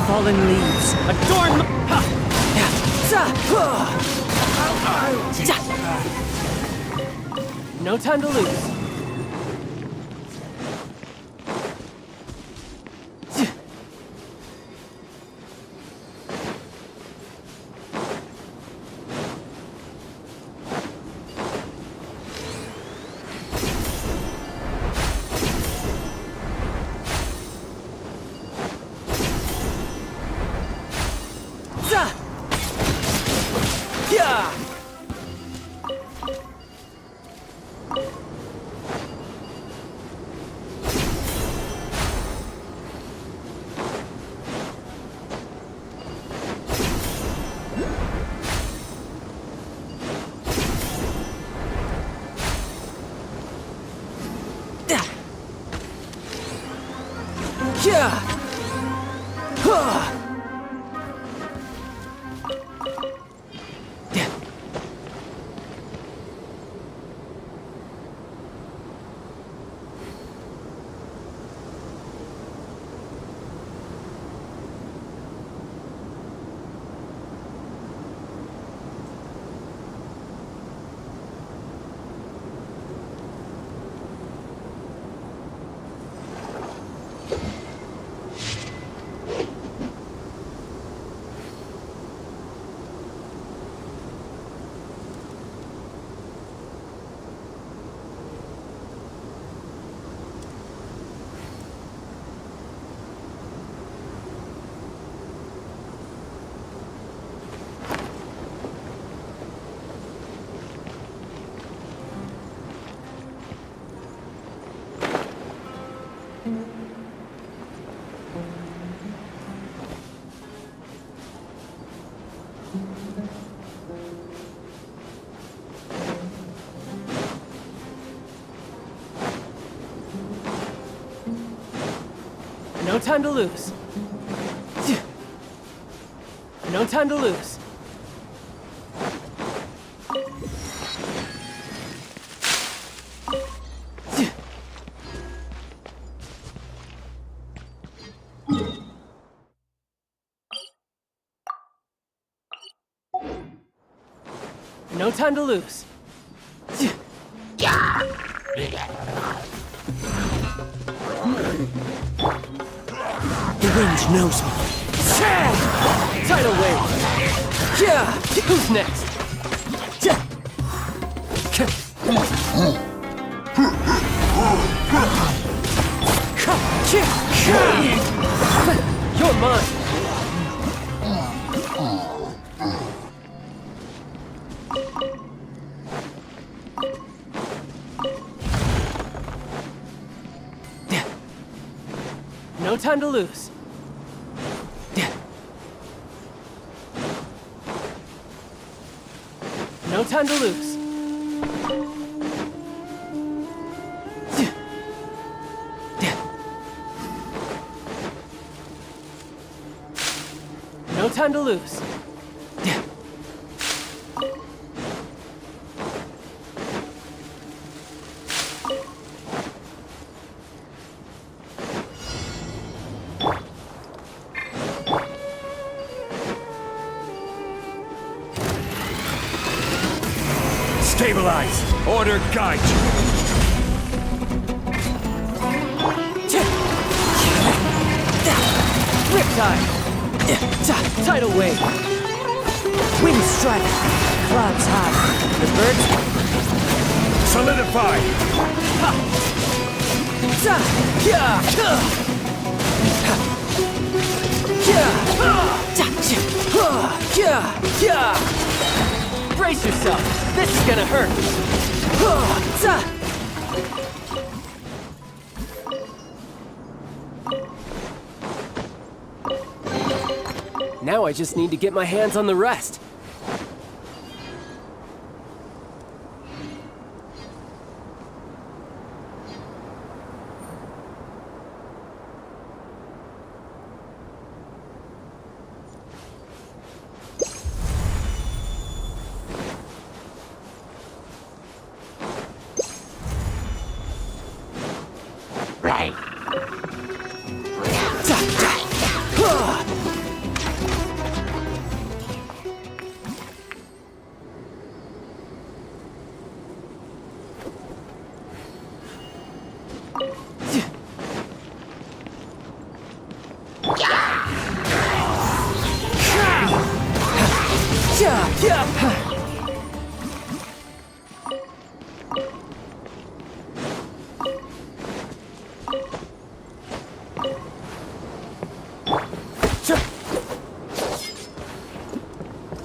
Fallen leaves adorn my... No time to lose. No time to lose. No time to lose. No time to lose. The wind knows me. Tidal wave. Yeah. Who's next? You're mine. No time to lose. No time to lose. No time to lose. Stabilize! Order guide you! Riptide! Tidal wave! Wind strike! Clouds high! The birds... Solidify! Brace yourself! This is gonna hurt! Now I just need to get my hands on the rest.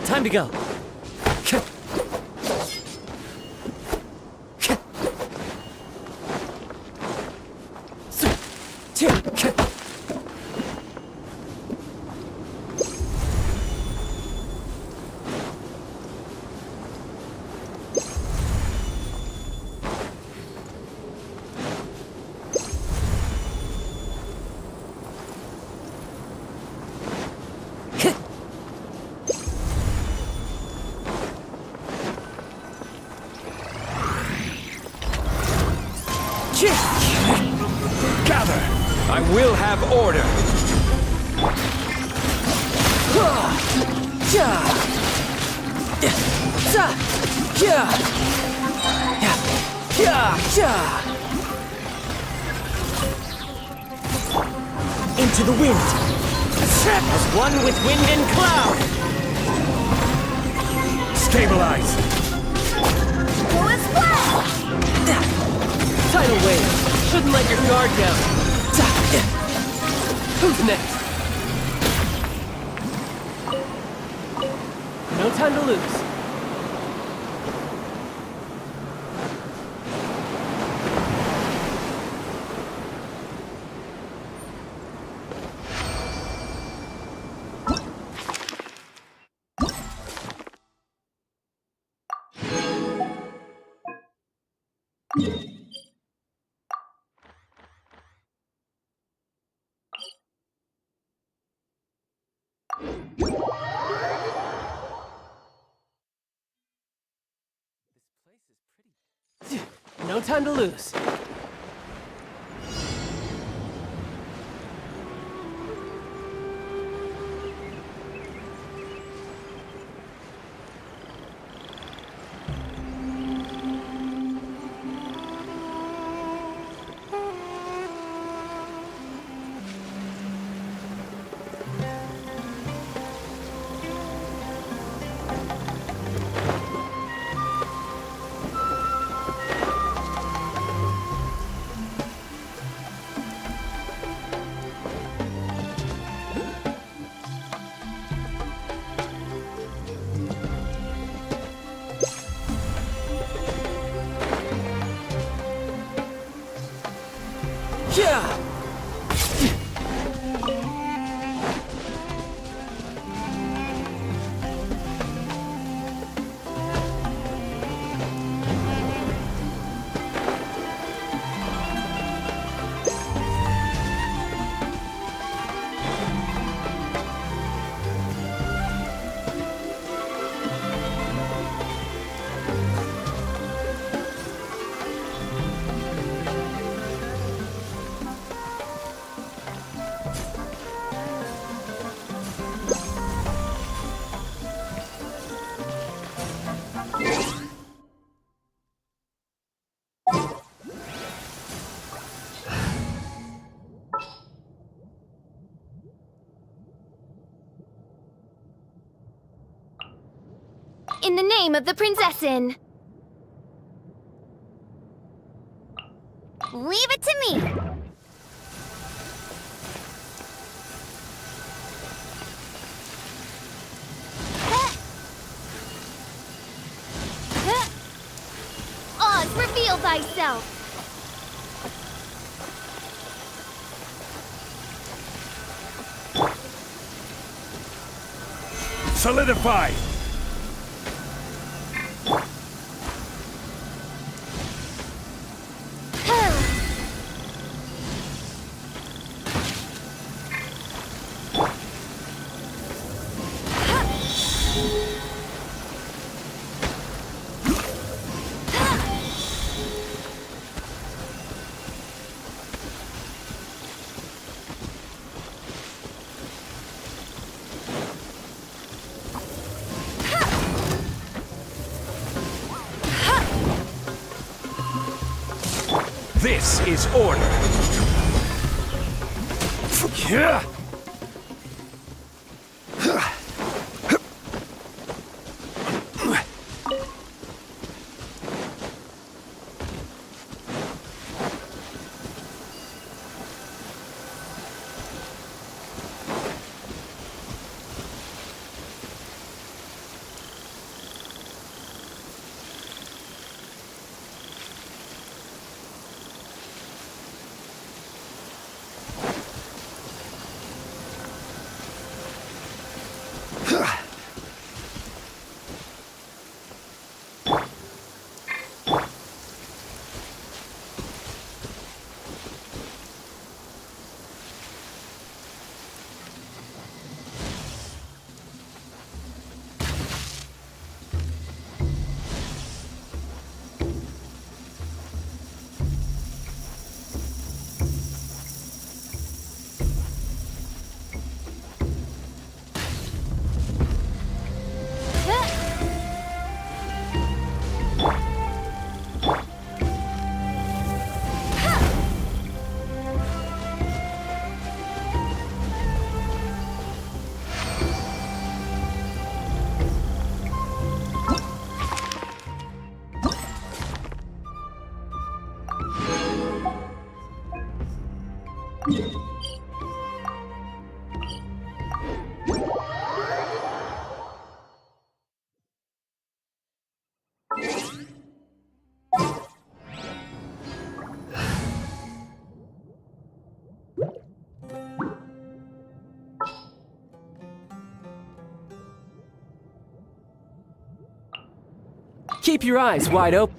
Time to go. Gather! I will have order! Into the wind! As one with wind and cloud! Stabilize! Tidal wave! Shouldn't let your guard down! Who's next? No time to lose. No time to lose. Yeah! In the name of the Prinzessin! Leave it to me! Oz, reveal thyself! Solidify! This is order. Yeah. Keep your eyes wide open.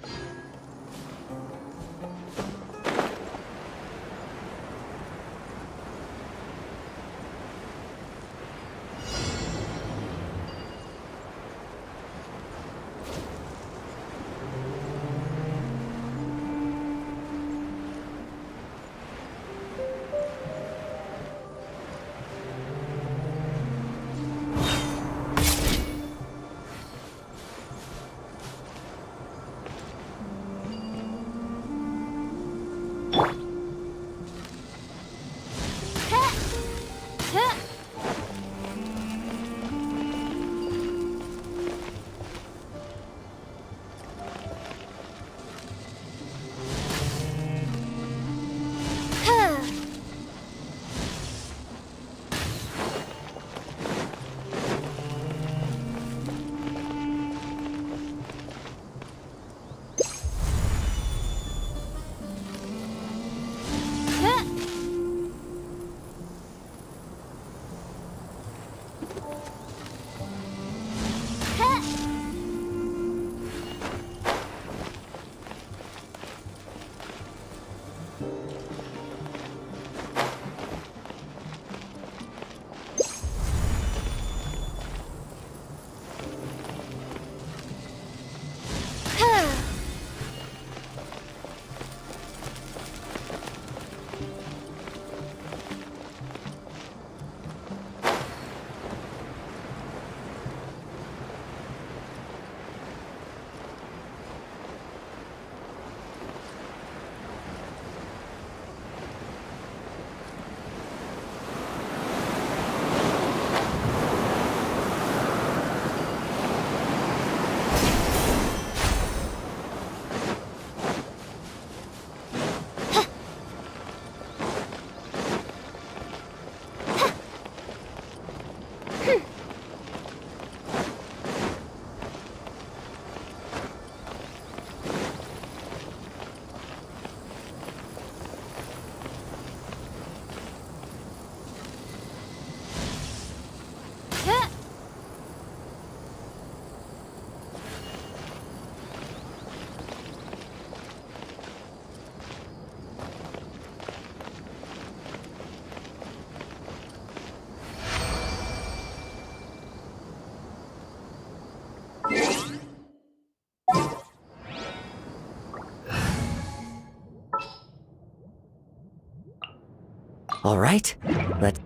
All right, let's...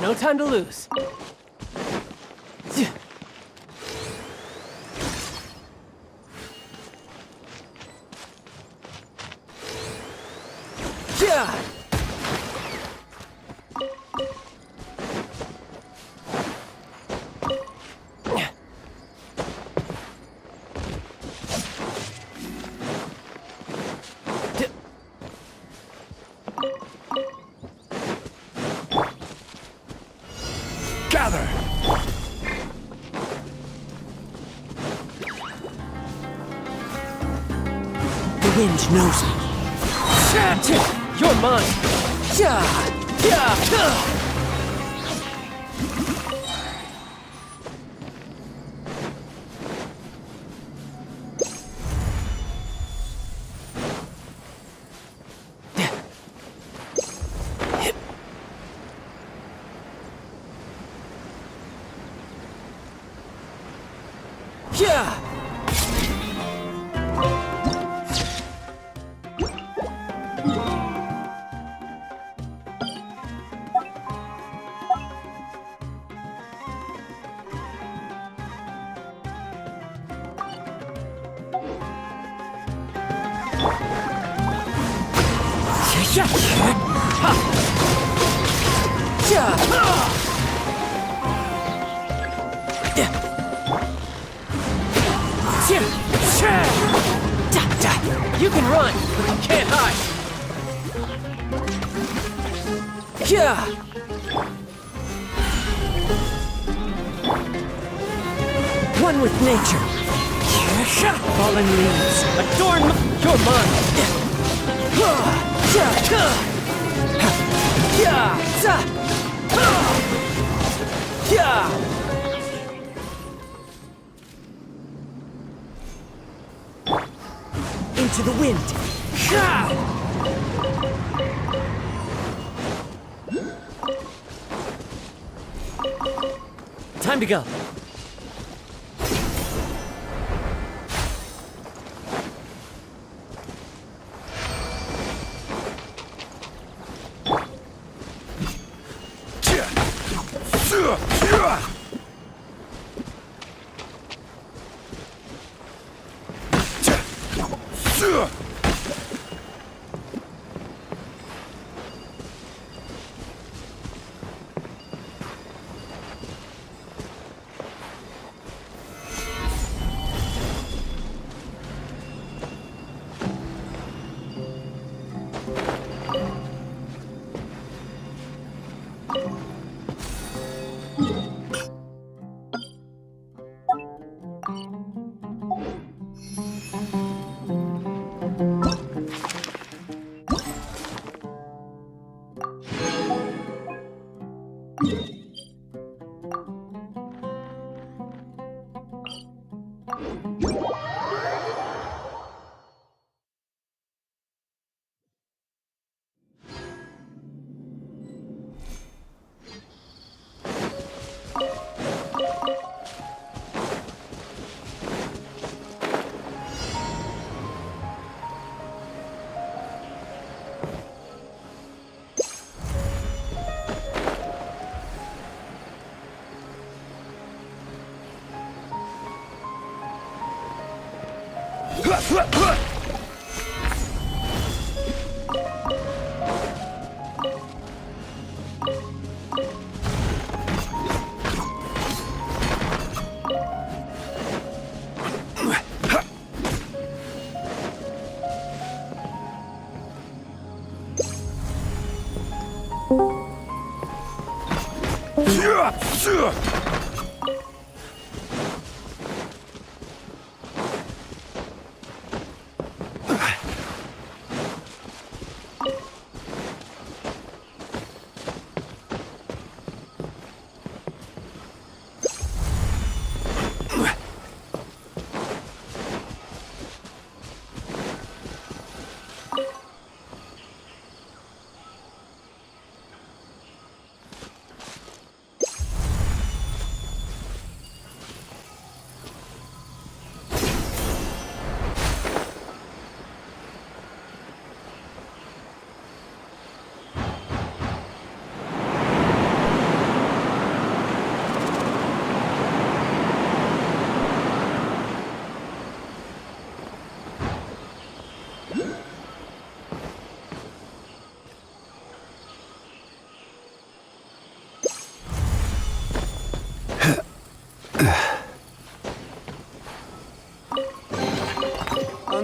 No time to lose. Gather! The wind knows me. You're mine. You can run, but you can't hide. One with nature. Fallen leaves. Adorn your mind. Into the wind. Time to go.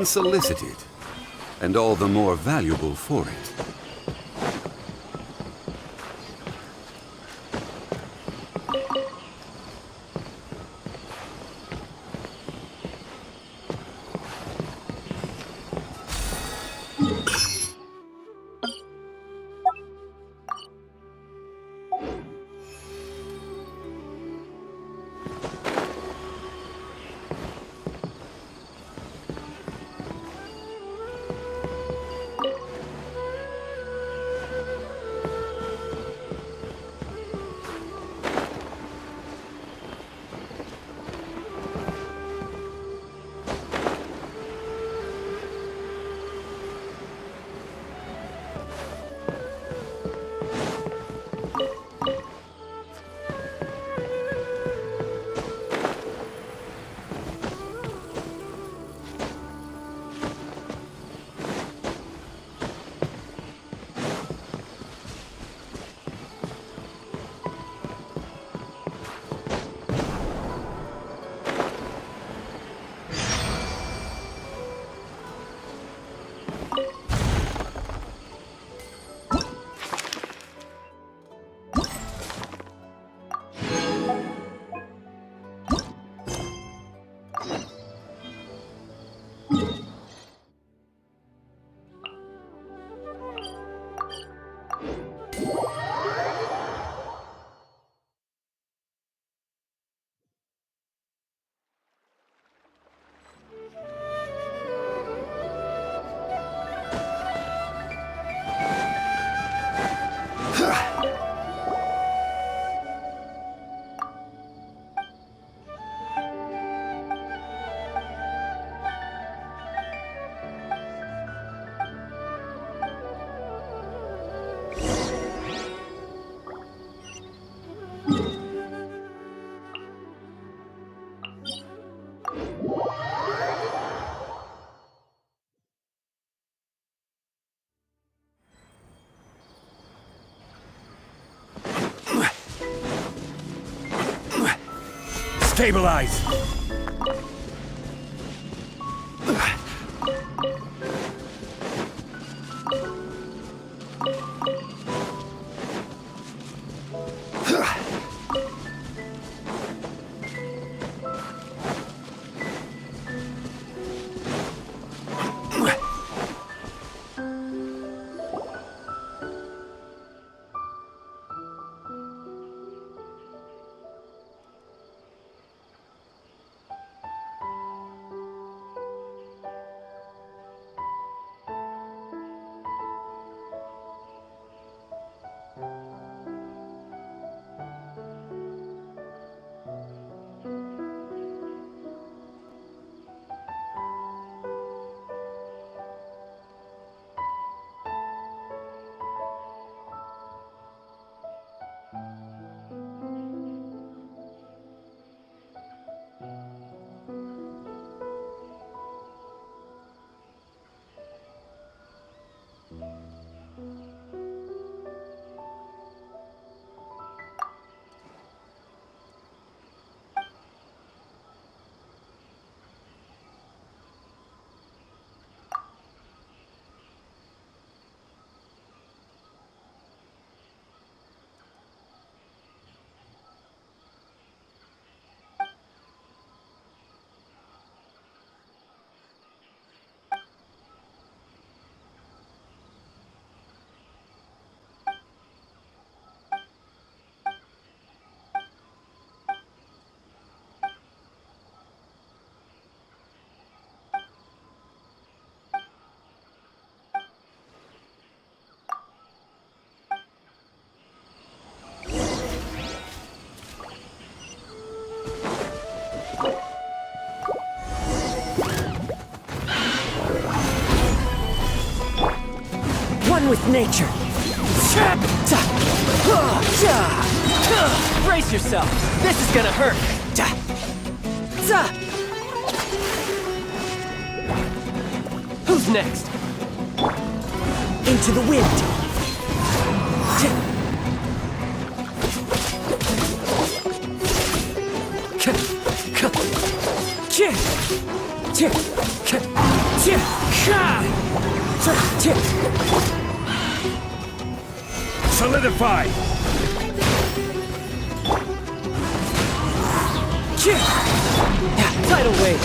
Unsolicited, and all the more valuable for it. Stabilize! with nature. Brace yourself. This is gonna hurt. Who's next? Into the wind. Solidify! Tidal wave.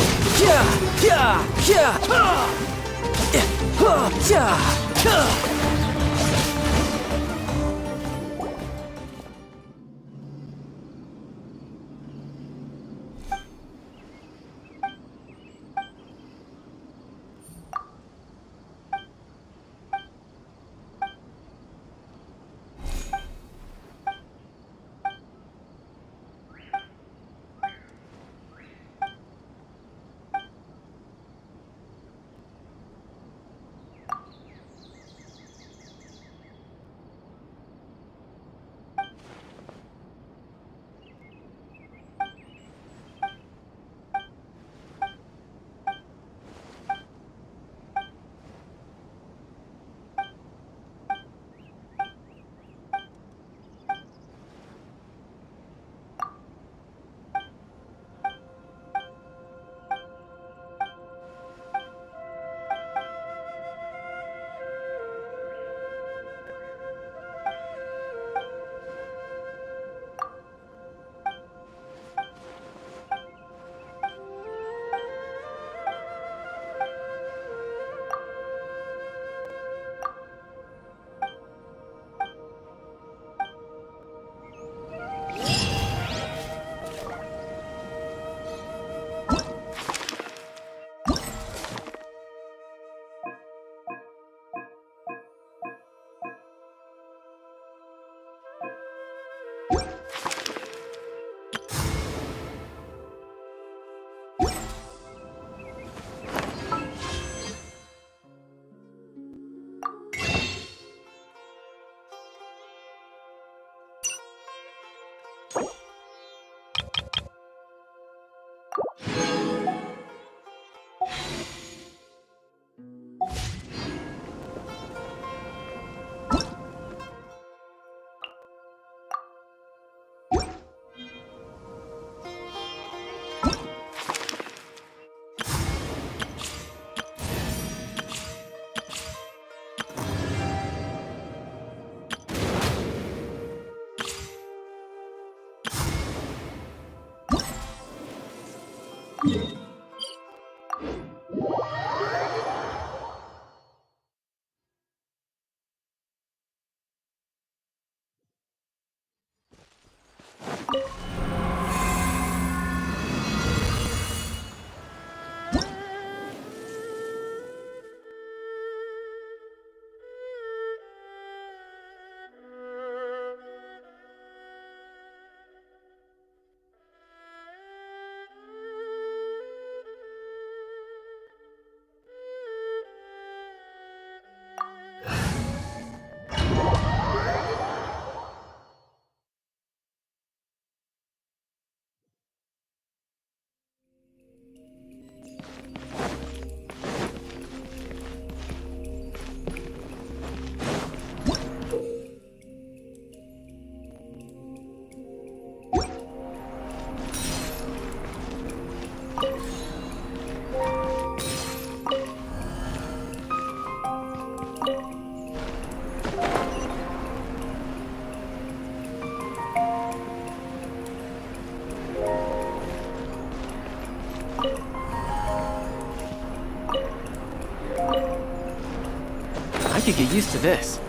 I could get used to this.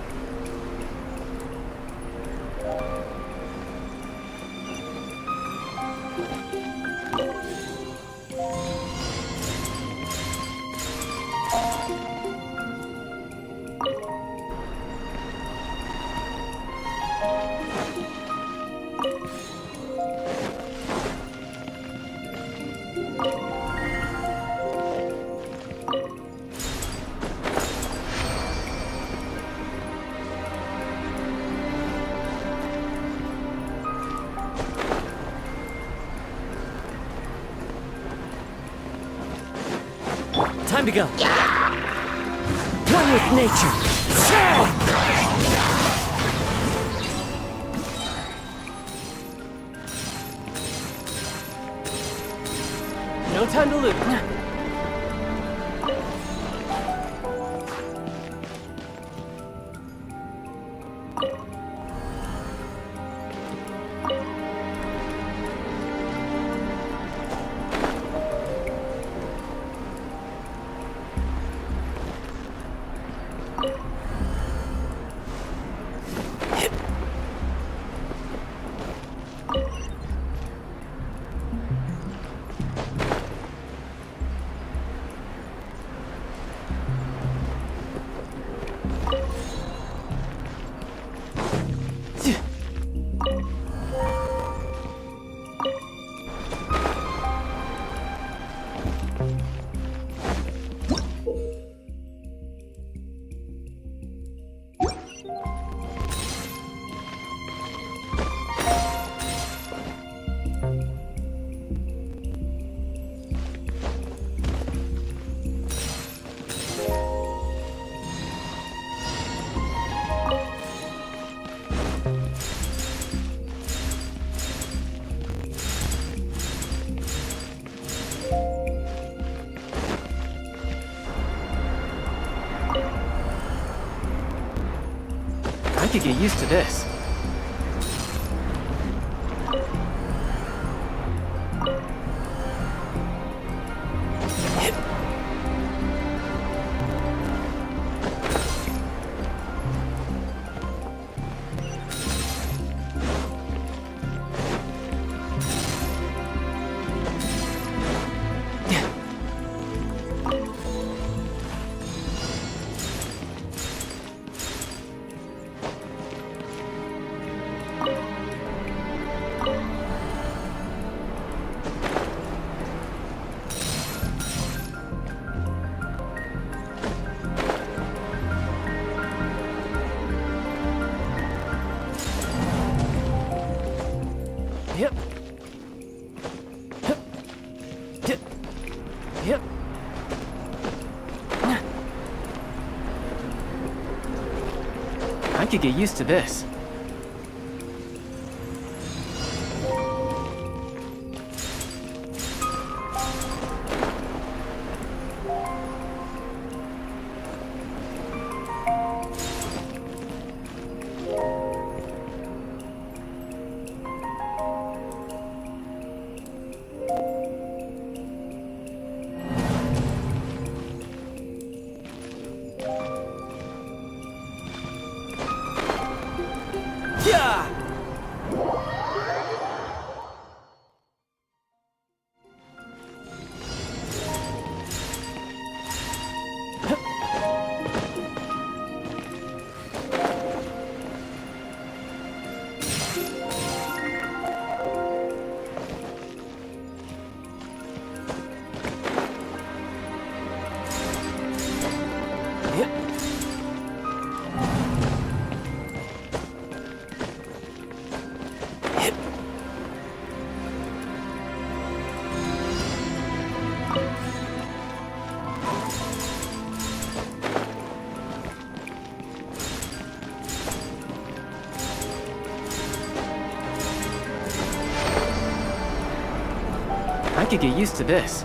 to go. One with nature. No time to lose. I could get used to this. Yep. Yep. Yep. I could get used to this. Yeah! I could get used to this.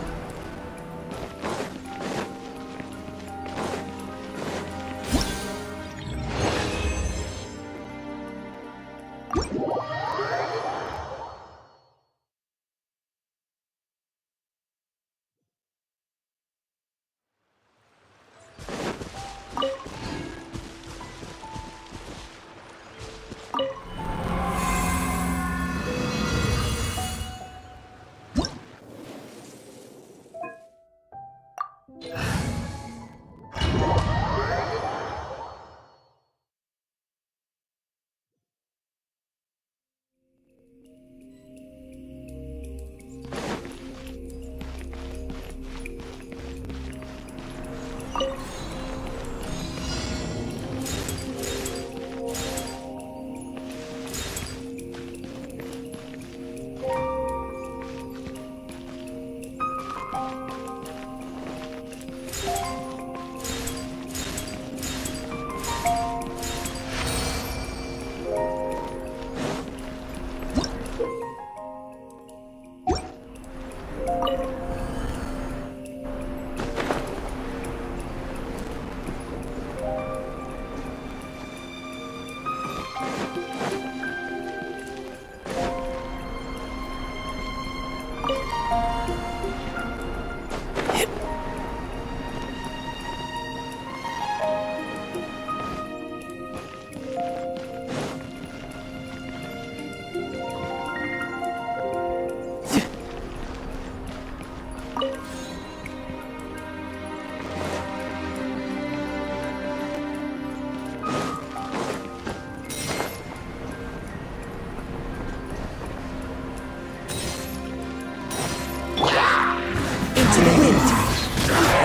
wind.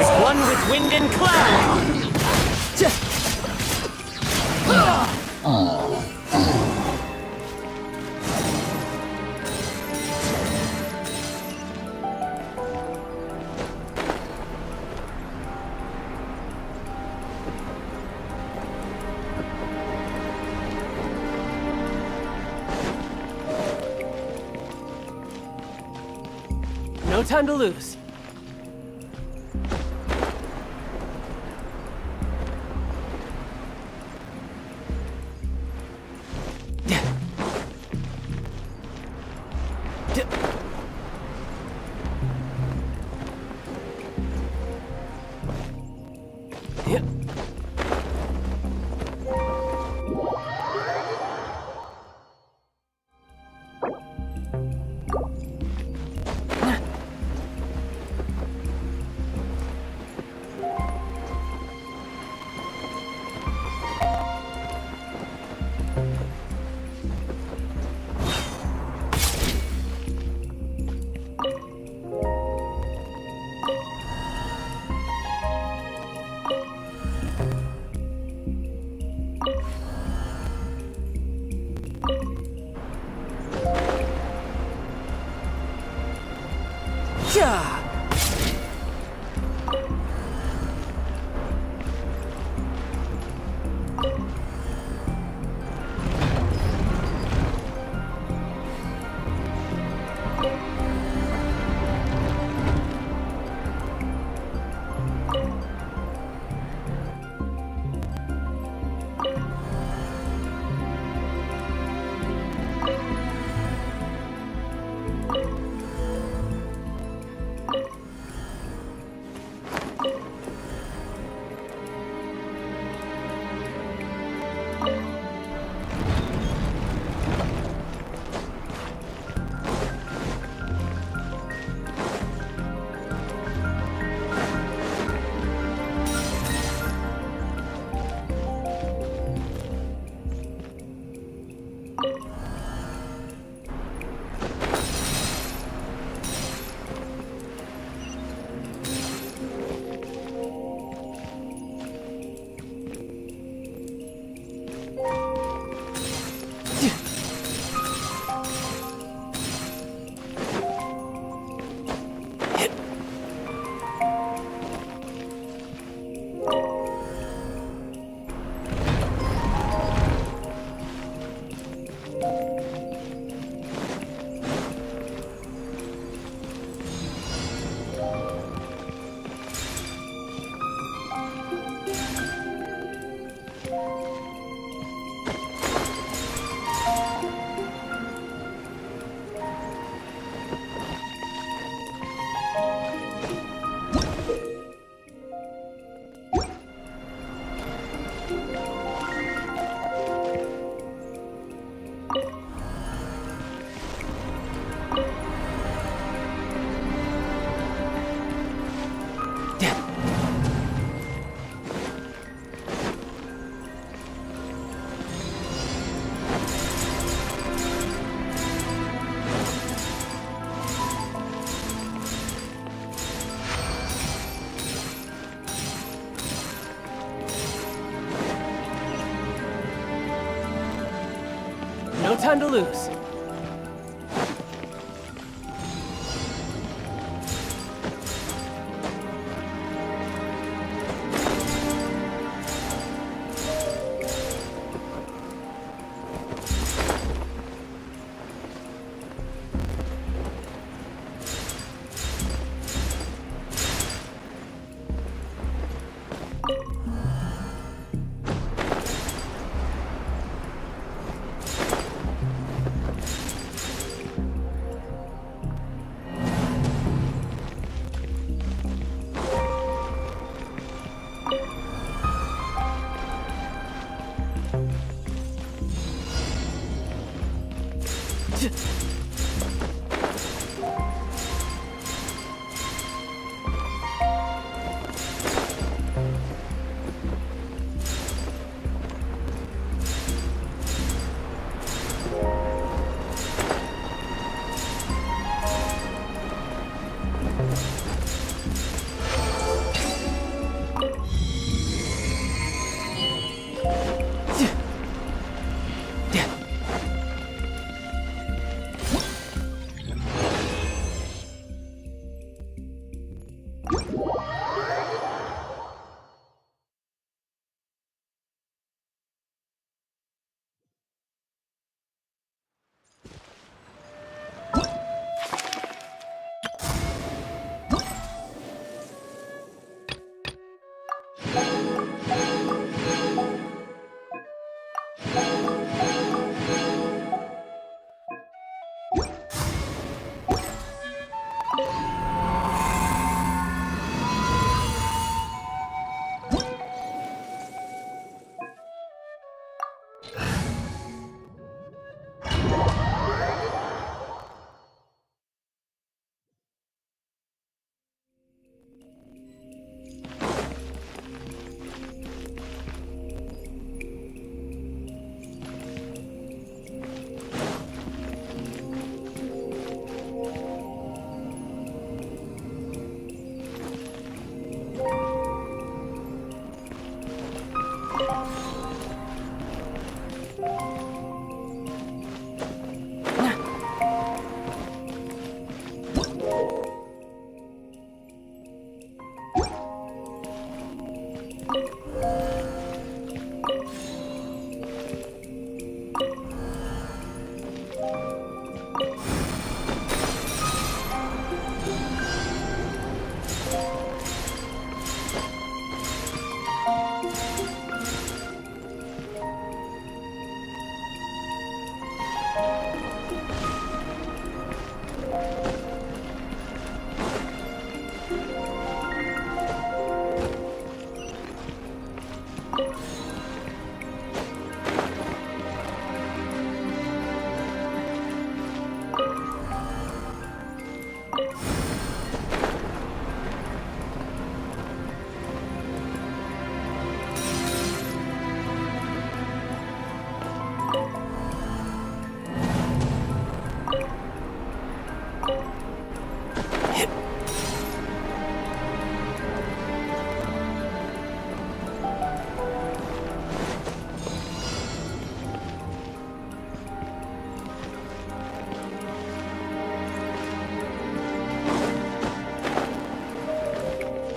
As one with wind and cloud. No time to lose. Yeah. No time to lose.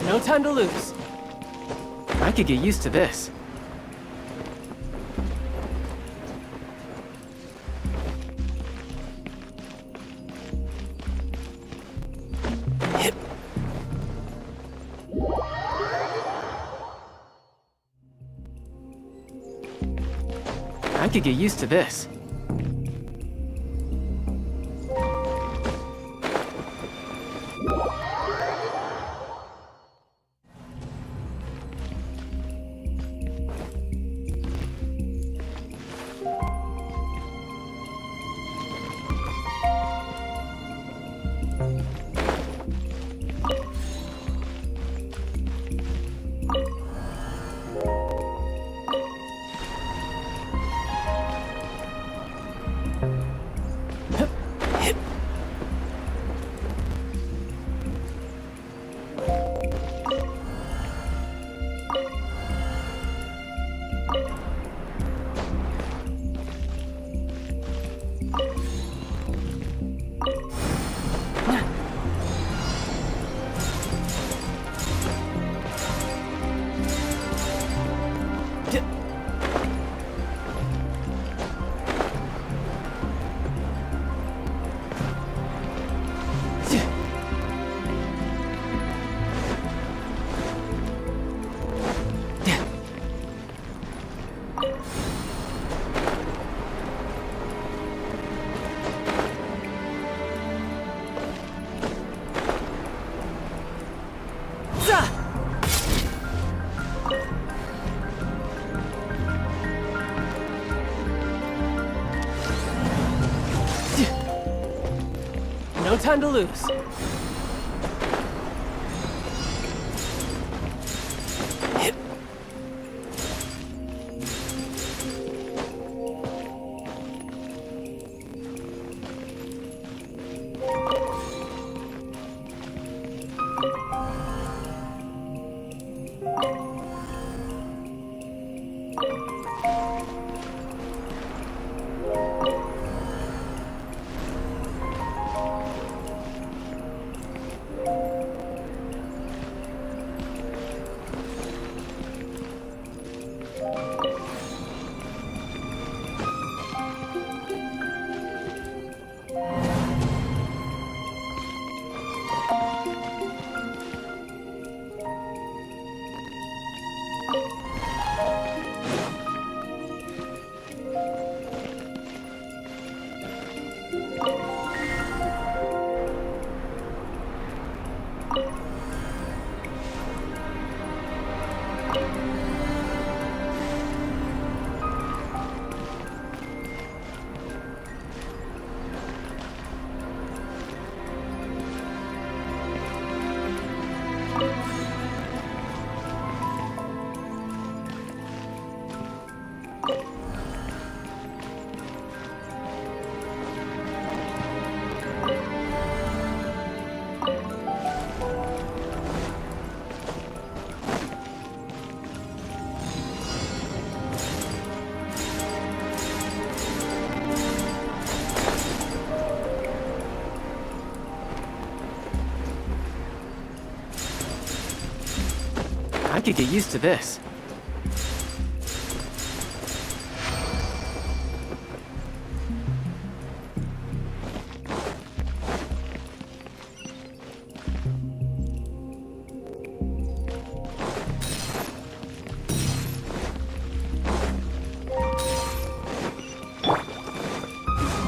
No time to lose. I could get used to this. I could get used to this. No time to lose. I could get used to this.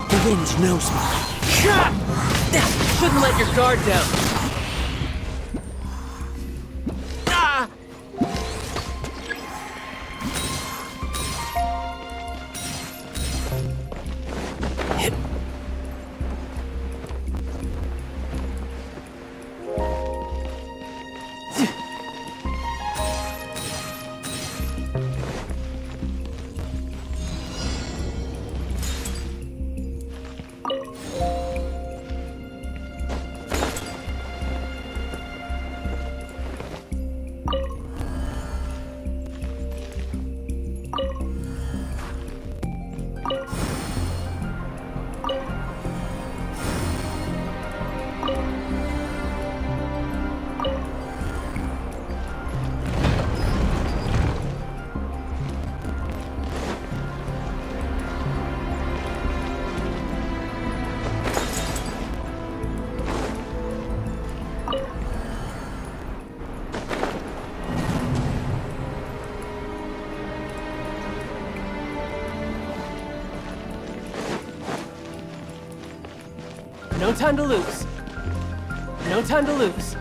The wind knows me. Shouldn't let your guard down. Ah! No time to lose. No time to lose.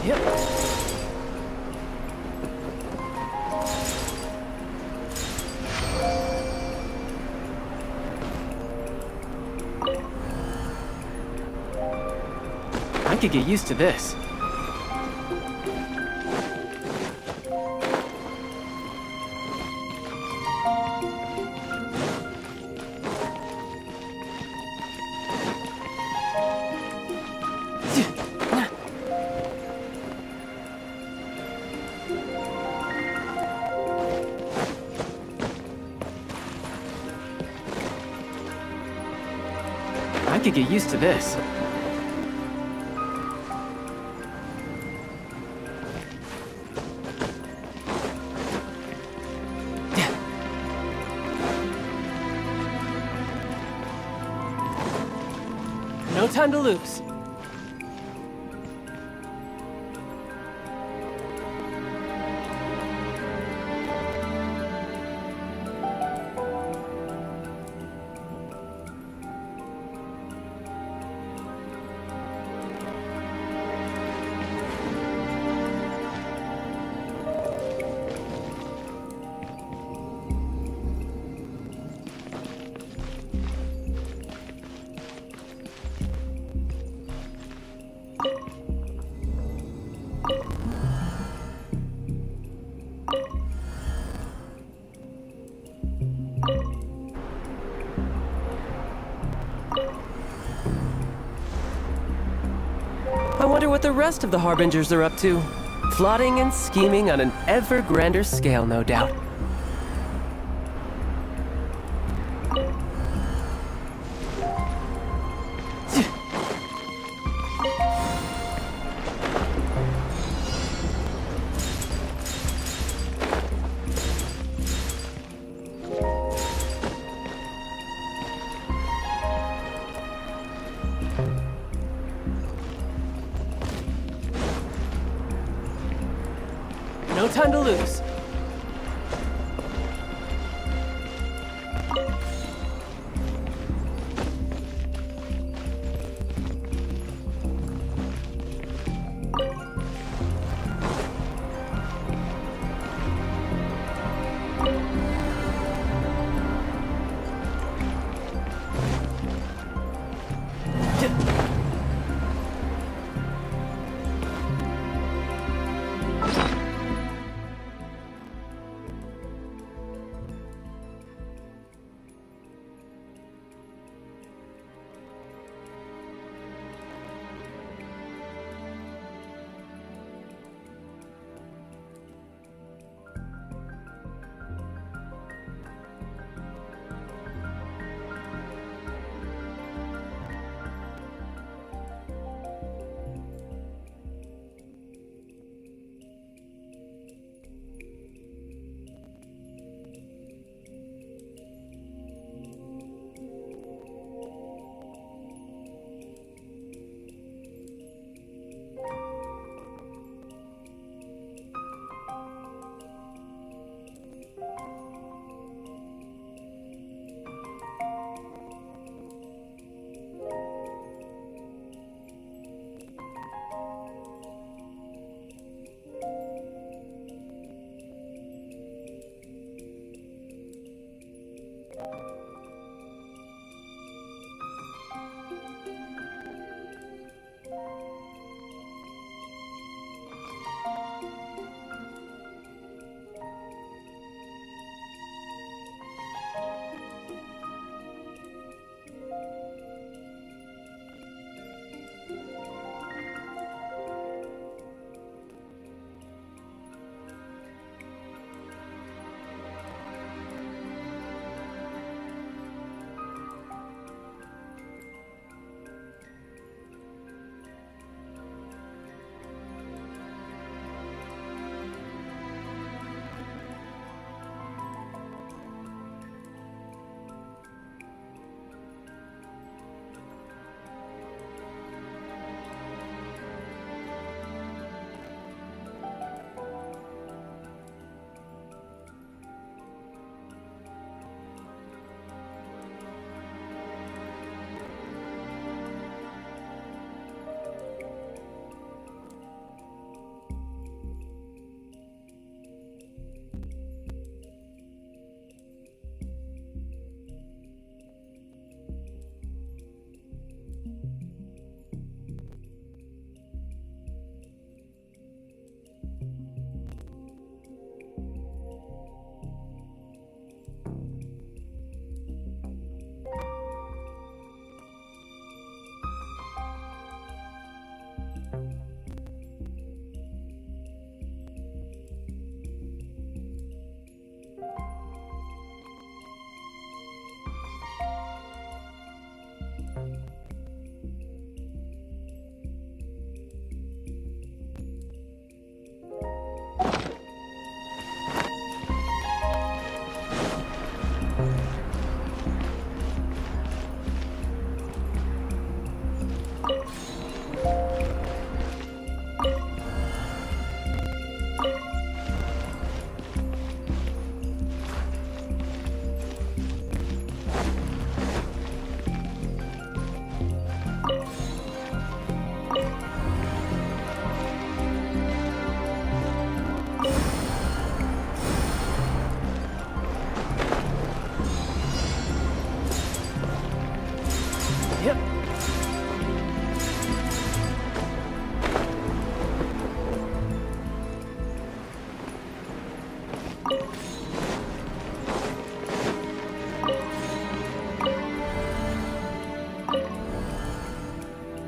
Yep. I could get used to this. I could get used to this. No time to lose. I wonder what the rest of the Harbingers are up to. Plotting and scheming on an ever grander scale, no doubt. No time to lose.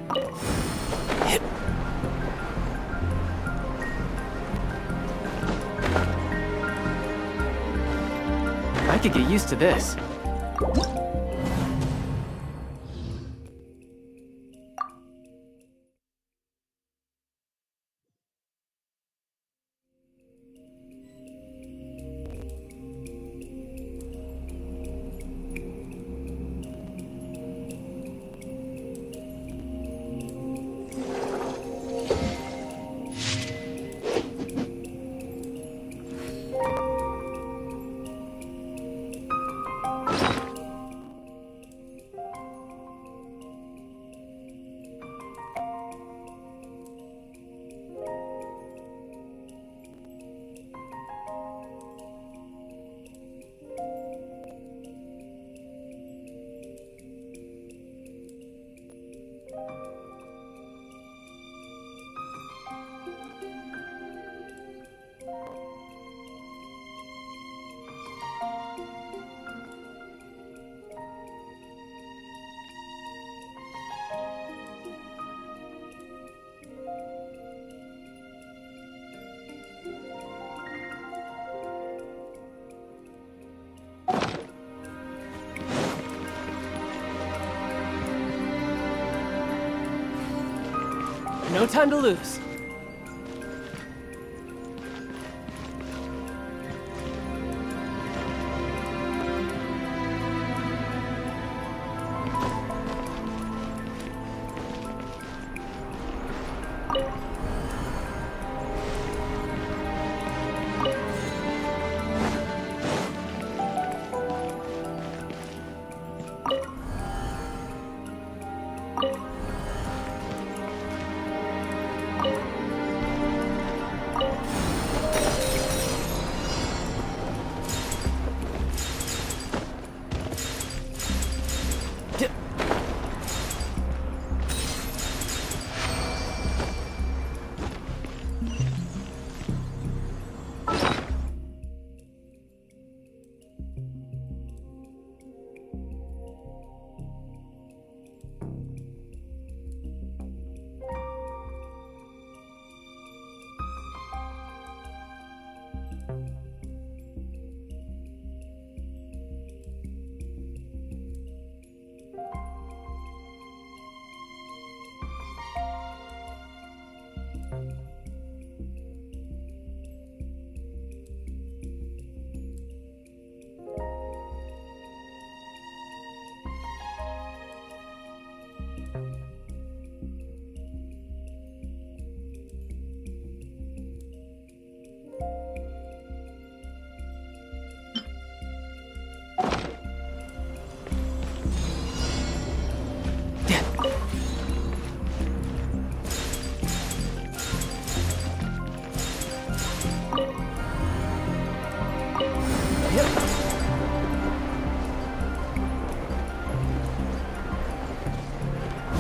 I could get used to this. No time to lose.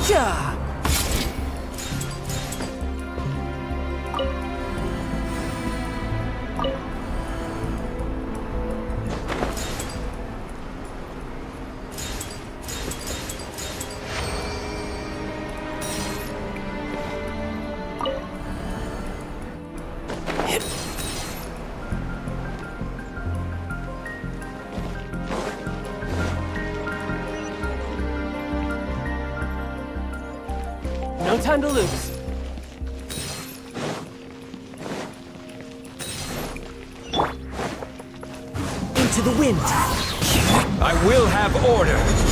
Yeah! No time to lose. Into the wind. I will have order.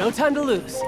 No time to lose.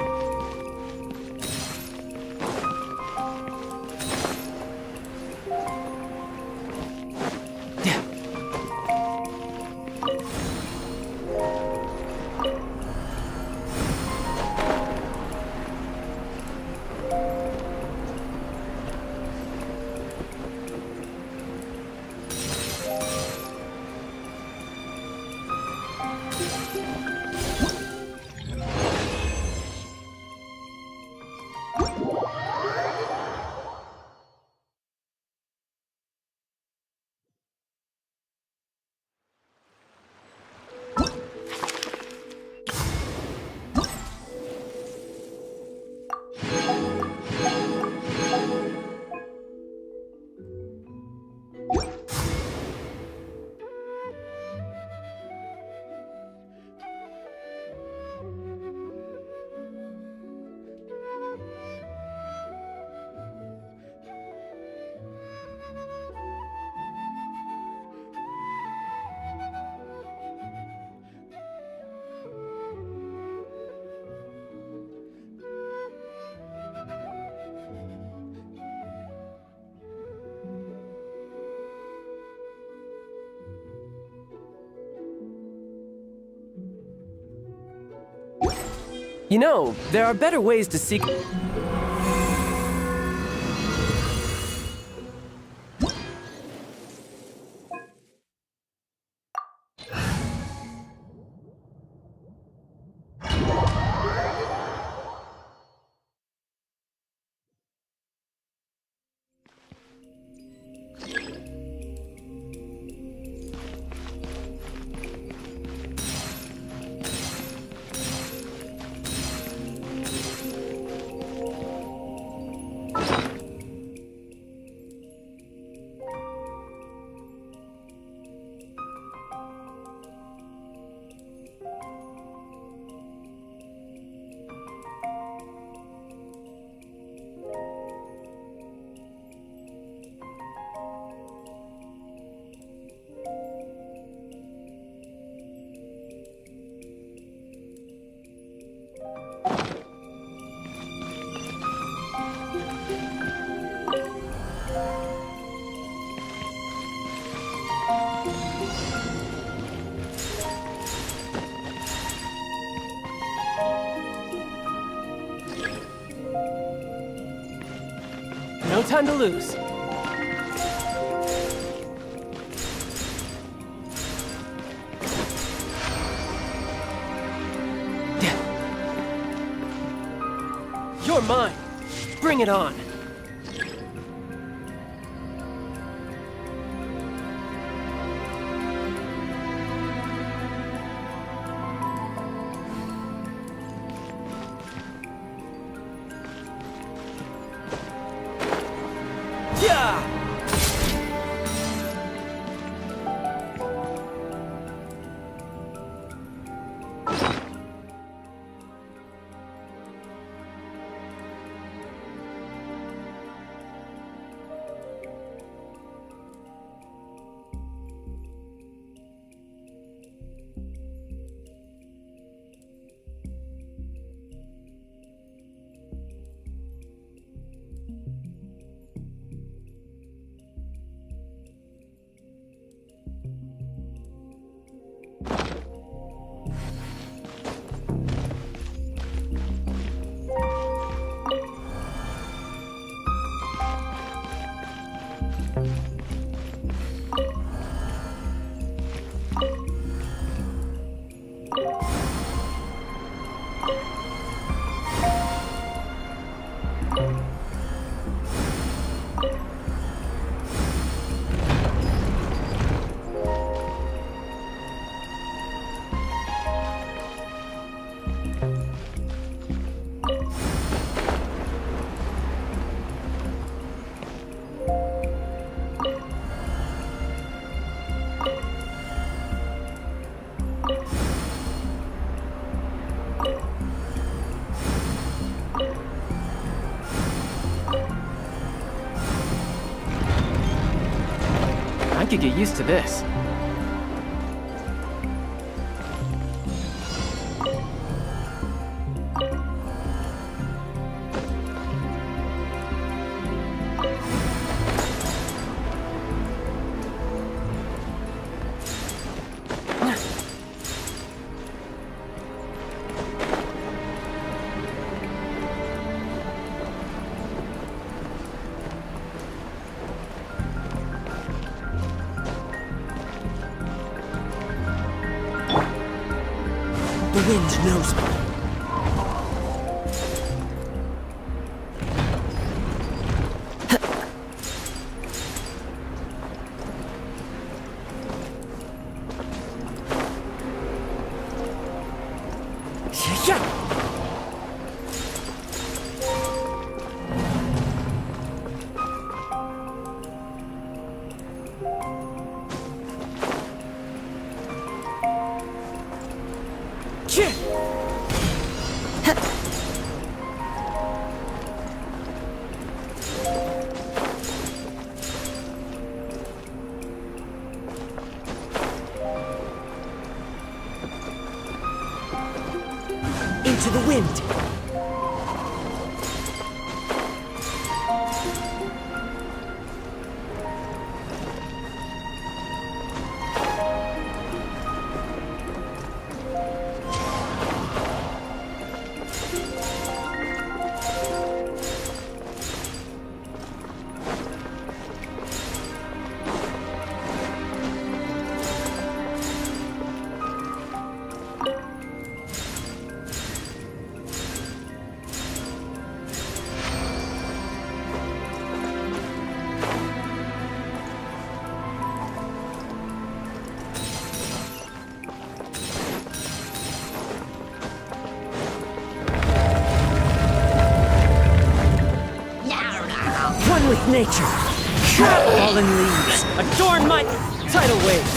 You know, there are better ways to seek... No time to lose. You're mine. Bring it on. Yeah! I could get used to this. The wind knows me. Into the wind. One with nature. Fallen leaves adorn my tidal wave.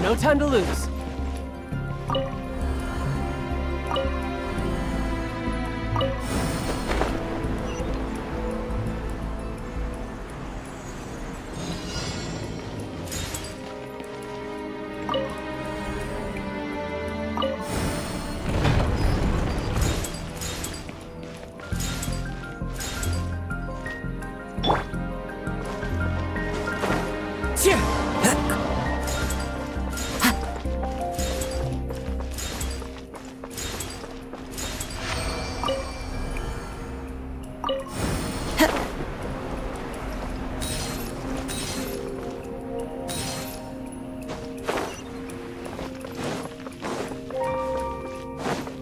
No time to lose.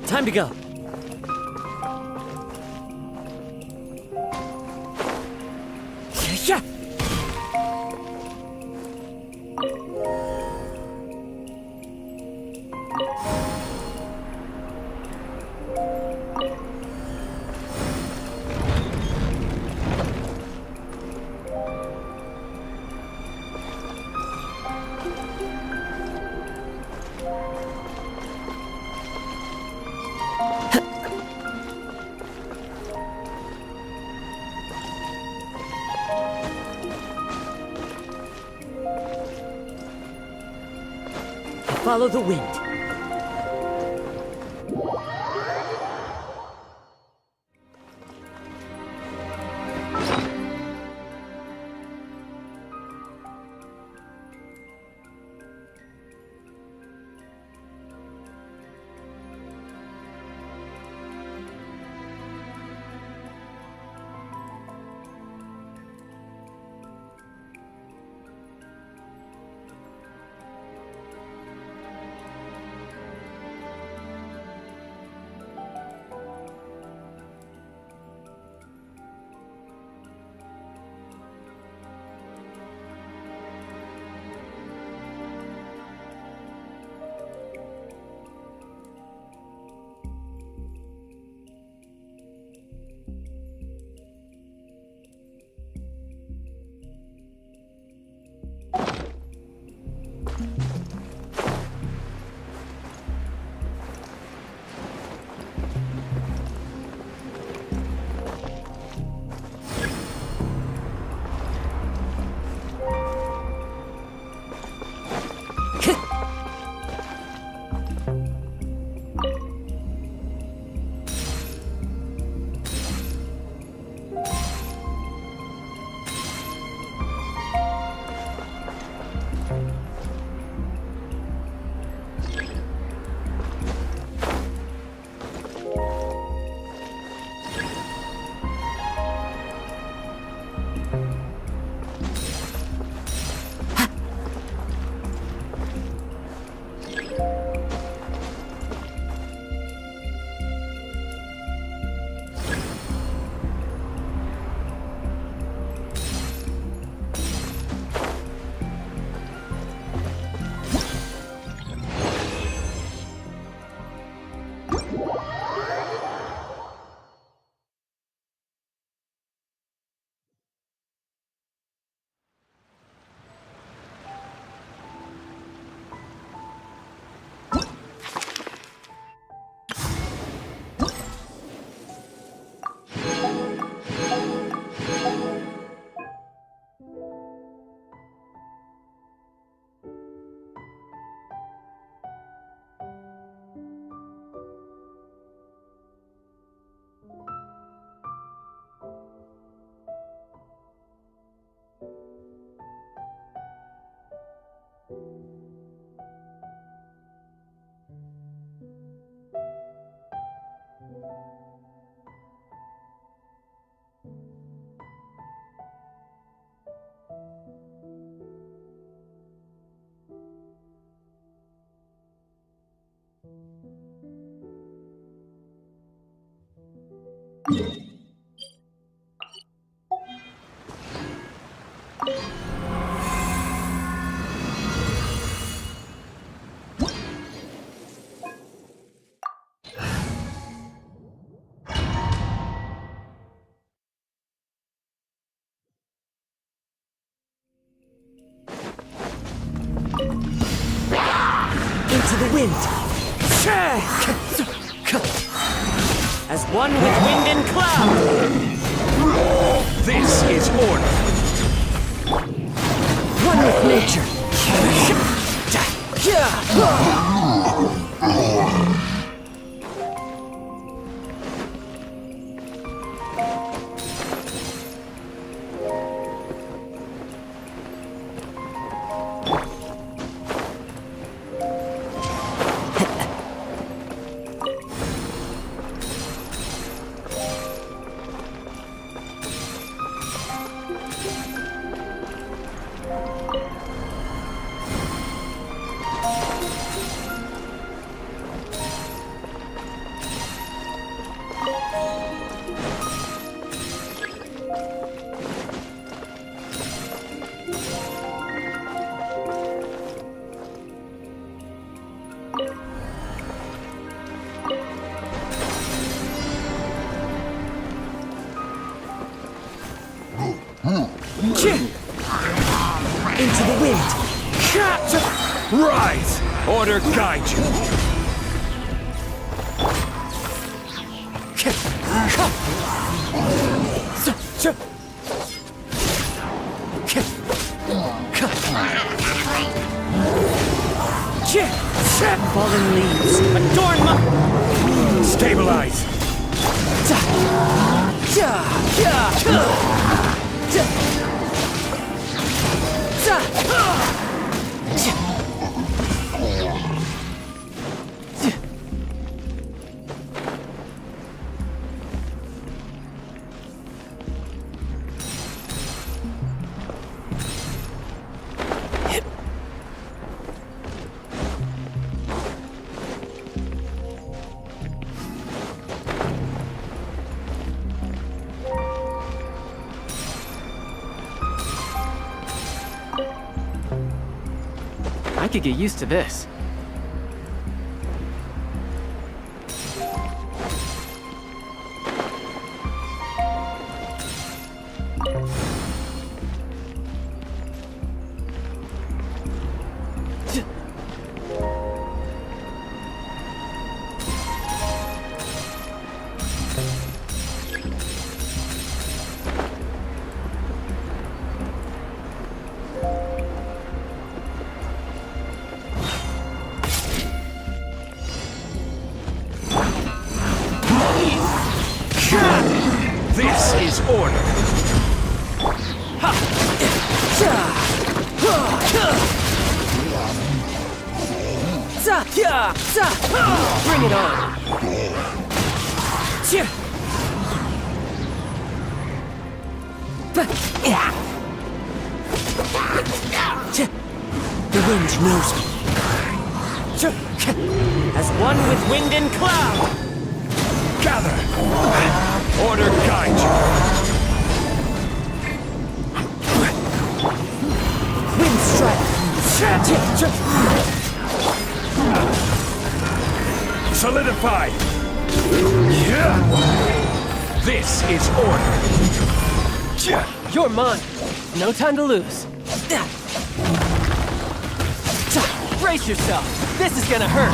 Time to go. Yeah. Follow the wind. Into the wind. As one with wind and cloud. This is order. One with nature. Into the wind. Rise! Order guide you. Fallen leaves. Adorn my... Stabilize. I could get used to this. This is order. Bring it on. The wind knows me. As one with wind and cloud. Gather! Order guide you! Wind strike. Solidify! This is order! You're mine. No time to lose. Brace yourself. This is gonna hurt.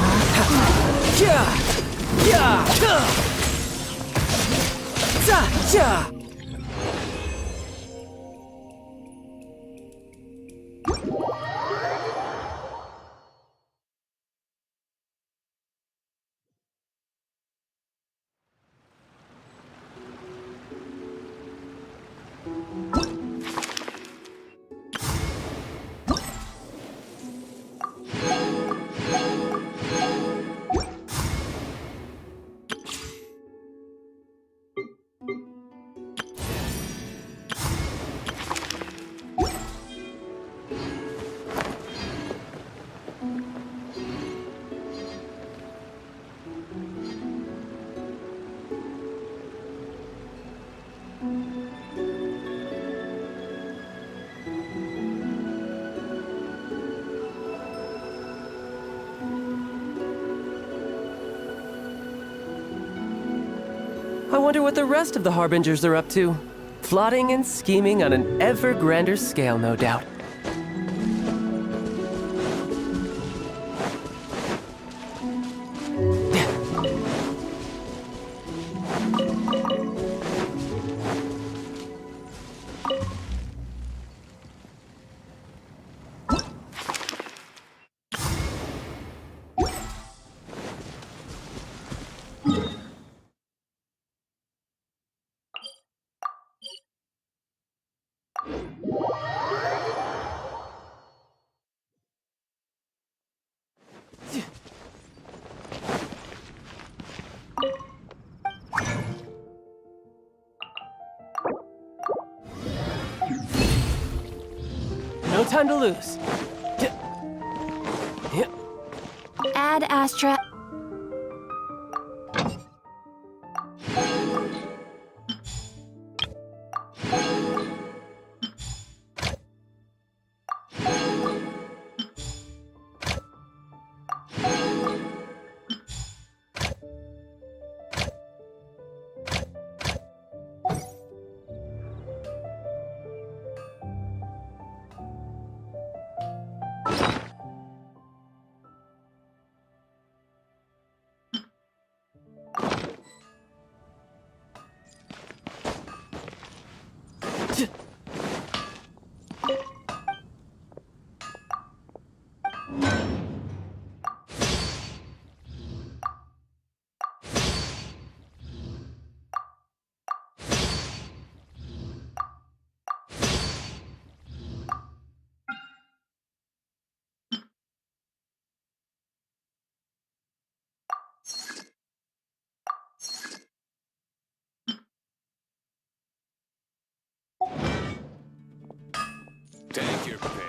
I wonder what the rest of the Harbingers are up to. Plotting and scheming on an ever grander scale, no doubt. No time to lose. Add Astra. Take your pick.